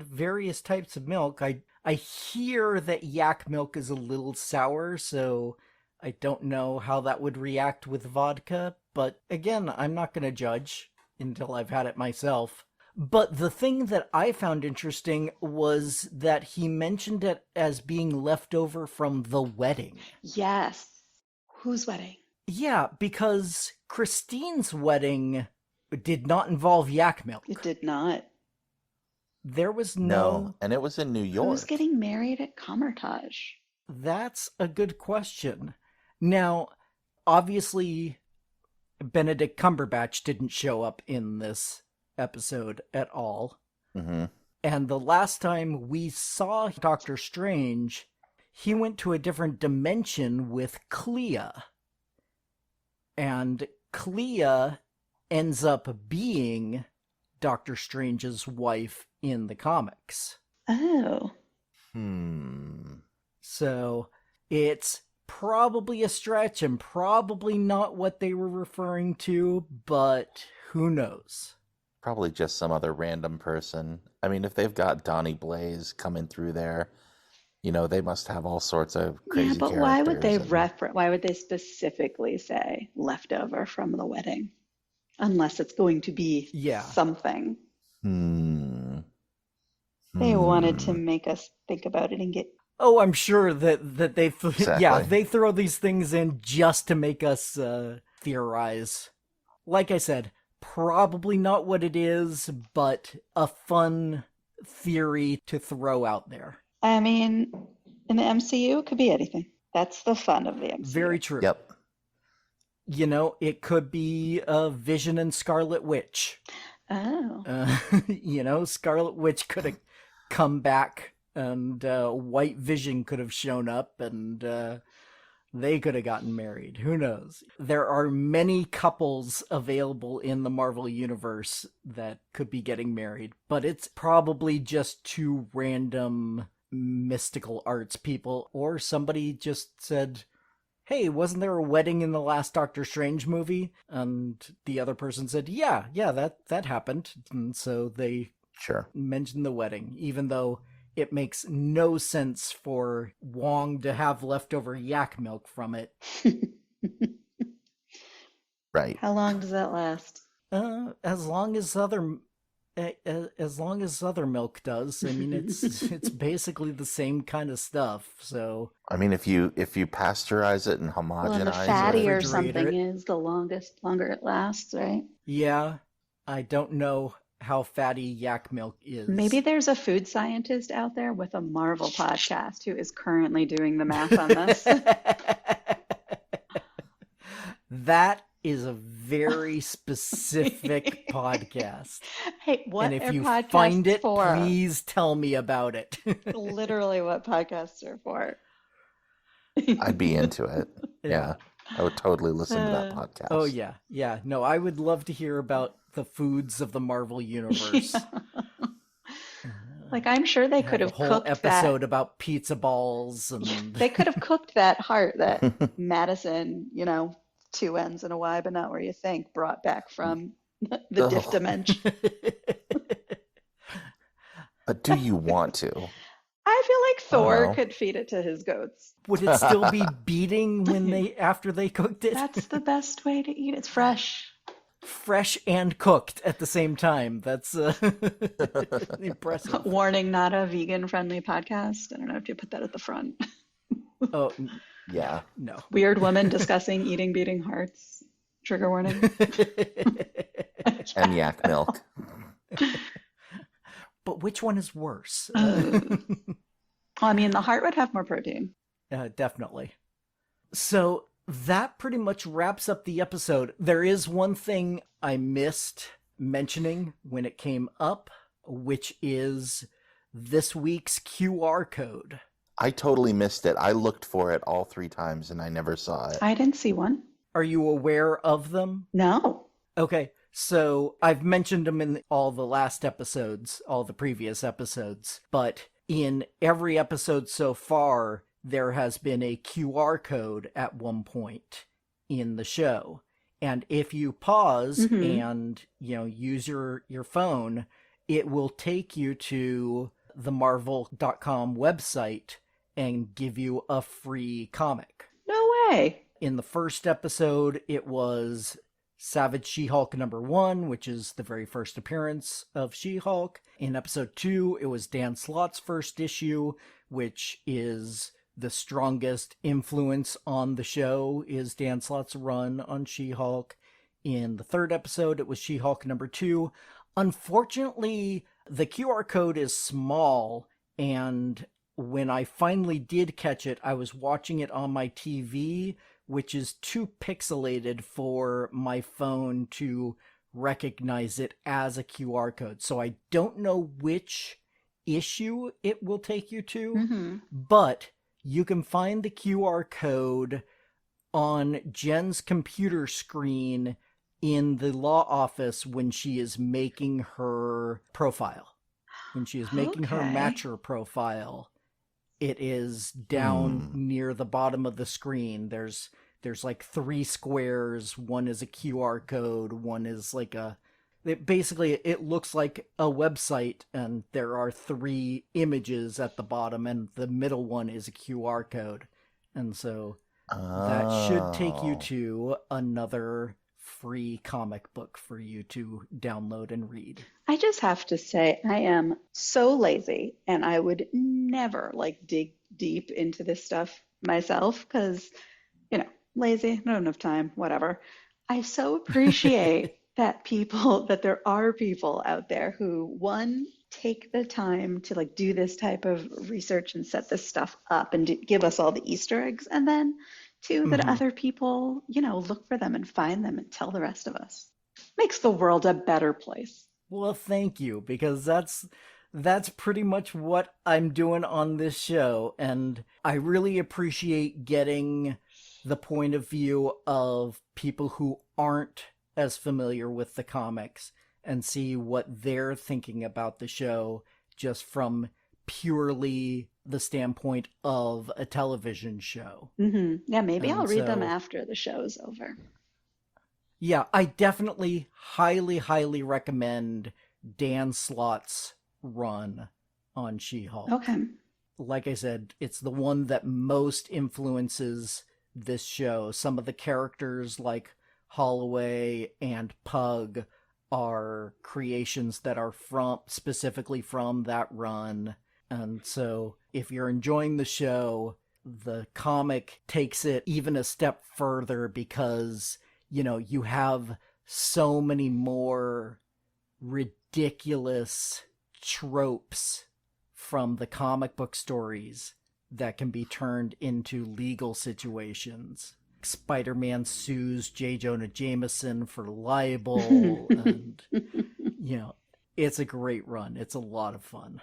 various types of milk. I hear that yak milk is a little sour, so I don't know how that would react with vodka, but again, I'm not going to judge until I've had it myself. But the thing that I found interesting was that he mentioned it as being left over from the wedding. Yes. Whose wedding? Yeah, because Christine's wedding did not involve yak milk. It did not. There was No, and it was in New York. Who's getting married at Comertage? That's a good question. Now, obviously, Benedict Cumberbatch didn't show up in this episode at all. Mm-hmm. And the last time we saw Doctor Strange, he went to a different dimension with Clea. And Clea ends up being Doctor Strange's wife in the comics. Oh. So it's probably a stretch and probably not what they were referring to, but who knows? Probably just some other random person. I mean, if they've got Donnie Blaze coming through there, you know, they must have all sorts of crazy Yeah, but why would they characters why would they specifically say leftover from the wedding? Unless it's going to be something. They wanted to make us think about it and get... Oh, I'm sure that they Exactly. they throw these things in just to make us theorize. Like I said, probably not what it is, but a fun theory to throw out there. I mean, in the MCU, it could be anything. That's the fun of the MCU. Very true. Yep. You know, it could be Vision and Scarlet Witch. Oh. You know, Scarlet Witch could have come back, and White Vision could have shown up, and they could have gotten married. Who knows? There are many couples available in the Marvel Universe that could be getting married, but it's probably just two random mystical arts people, or somebody just said, hey, wasn't there a wedding in the last Doctor Strange movie? And the other person said, yeah, that happened. And so they mentioned the wedding, even though it makes no sense for Wong to have leftover yak milk from it. Right. How long does that last? As long as other milk does. I mean, it's basically the same kind of stuff. So I mean, if you pasteurize it and homogenize Well, the fattier it, something is, the longer it lasts, right? Yeah, I don't know how fatty yak milk is. Maybe there's a food scientist out there with a Marvel podcast who is currently doing the math on this. That is a very specific podcast. Hey, what and if are you podcasts find it, for? please tell me about it. Literally what podcasts are for. I'd be into it. Yeah. I would totally listen to that podcast. Oh, yeah. Yeah. No, I would love to hear about the foods of the Marvel Universe. Like, I'm sure they could have a whole cooked episode that. about pizza balls. And... They could have cooked that heart that Madison, 2 N's and a Y, but not where you think, brought back from the diff dimension. But do you want to? I feel like Thor could feed it to his goats. Would it still be beating after they cooked it? That's the best way to eat. It's fresh. Fresh and cooked at the same time. That's impressive. Warning, not a vegan-friendly podcast. I don't know if you put that at the front. Oh, yeah. No. Weird woman discussing eating beating hearts. Trigger warning. And yak milk. But which one is worse? I mean, the heart would have more protein. Definitely. So that pretty much wraps up the episode. There is one thing I missed mentioning when it came up, which is this week's QR code. I totally missed it. I looked for it all 3 times and I never saw it. I didn't see one. Are you aware of them? No. Okay, so I've mentioned them in all the last episodes, all the previous episodes, but in every episode so far, there has been a QR code at one point in the show. And if you pause and, use your phone, it will take you to the Marvel.com website and give you a free comic. No way. In the first episode, it was Savage She-Hulk #1, which is the very first appearance of She-Hulk. In episode 2, it was Dan Slott's first issue, which is the strongest influence on the show, is Dan Slott's run on She-Hulk. In the third episode, it was She-Hulk #2. Unfortunately, The QR code is small, and when I finally did catch it, I was watching it on my TV, which is too pixelated for my phone to recognize it as a QR code. So I don't know which issue it will take you to, but you can find the QR code on Jen's computer screen in the law office when she is making her profile. When she is making her matcher profile, it is down near the bottom of the screen. There's like 3 squares. One is a QR code. One is like basically it looks like a website, and there are 3 images at the bottom, and the middle one is a QR code. And so that should take you to another free comic book for you to download and read. I just have to say, I am so lazy, and I would never dig deep into this stuff myself because, lazy, I don't have time, whatever. I so appreciate that there are people out there who, one, take the time to do this type of research and set this stuff up and give us all the Easter eggs, and then 2, that other people, look for them and find them and tell the rest of us. Makes the world a better place. Well, thank you, because that's pretty much what I'm doing on this show, and I really appreciate getting the point of view of people who aren't as familiar with the comics and see what they're thinking about the show just from purely the standpoint of a television show. Yeah, maybe I'll read them after the show's over. Yeah, I definitely highly, highly recommend Dan Slott's run on She-Hulk. Okay. Like I said, it's the one that most influences this show. Some of the characters like Holloway and Pug are creations that are specifically from that run. And so if you're enjoying the show, the comic takes it even a step further because, you have so many more ridiculous tropes from the comic book stories that can be turned into legal situations. Spider-Man sues J. Jonah Jameson for libel, and, it's a great run. It's a lot of fun.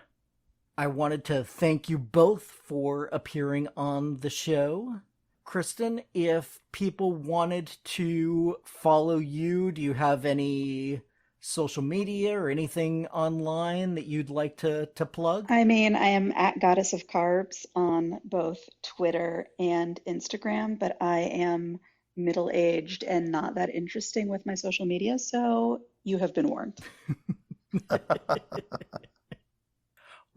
I wanted to thank you both for appearing on the show. Kristen, if people wanted to follow you, do you have any social media or anything online that you'd like to plug? I mean, I am at Goddess of Carbs on both Twitter and Instagram, but I am middle-aged and not that interesting with my social media, so you have been warned.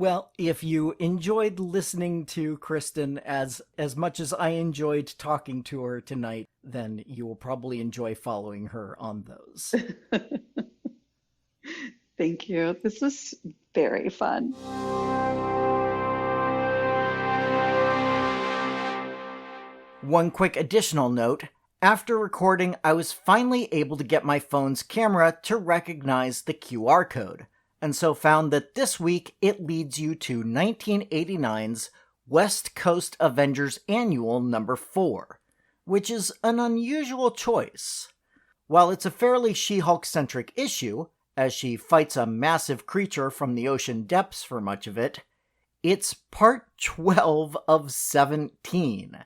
Well, if you enjoyed listening to Kristen as much as I enjoyed talking to her tonight, then you will probably enjoy following her on those. Thank you. This was very fun. One quick additional note. After recording, I was finally able to get my phone's camera to recognize the QR code, and so found that this week it leads you to 1989's West Coast Avengers Annual number 4, which is an unusual choice. While it's a fairly She-Hulk-centric issue, as she fights a massive creature from the ocean depths for much of it, it's part 12 of 17,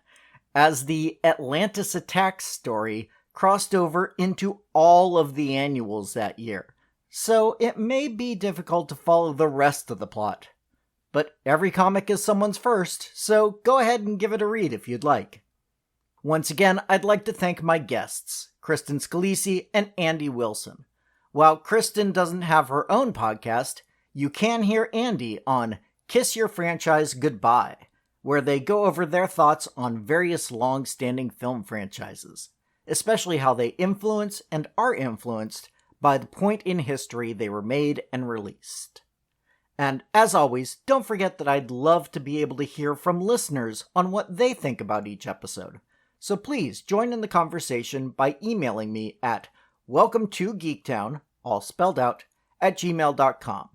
as the Atlantis Attacks story crossed over into all of the annuals that year, so it may be difficult to follow the rest of the plot. But every comic is someone's first, so go ahead and give it a read if you'd like. Once again, I'd like to thank my guests, Kristen Scalisi and Andy Wilson. While Kristen doesn't have her own podcast, you can hear Andy on Kiss Your Franchise Goodbye, where they go over their thoughts on various long-standing film franchises, especially how they influence and are influenced by the point in history they were made and released. And as always, don't forget that I'd love to be able to hear from listeners on what they think about each episode. So please join in the conversation by emailing me at welcometogeektown, all spelled out, @gmail.com.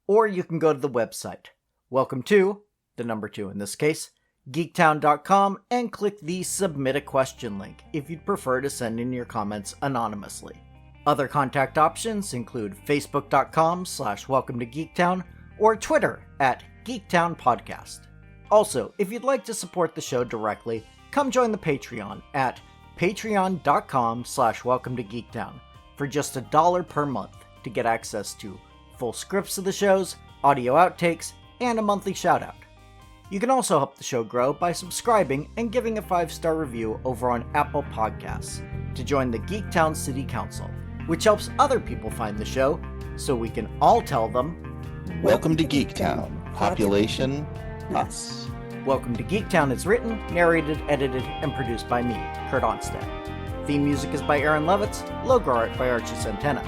or you can go to the website, welcome to, the number 2 in this case, geektown.com, and click the Submit a Question link if you'd prefer to send in your comments anonymously. Other contact options include facebook.com/welcome to Geektown or Twitter @GeektownPodcast. Also, if you'd like to support the show directly, come join the Patreon at patreon.com/welcome to Geektown for just $1 per month to get access to full scripts of the shows, audio outtakes, and a monthly shoutout. You can also help the show grow by subscribing and giving a 5-star review over on Apple Podcasts to join the Geektown City Council, which helps other people find the show so we can all tell them, Welcome to Geektown. Population, us. Welcome to Geektown is written, narrated, edited, and produced by me, Kurt Onstad. Theme music is by Aaron Levitz, logo art by Archie Santana.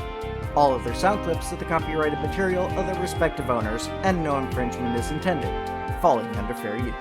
All of their sound clips are the copyrighted material of their respective owners, and no infringement is intended, falling under fair use.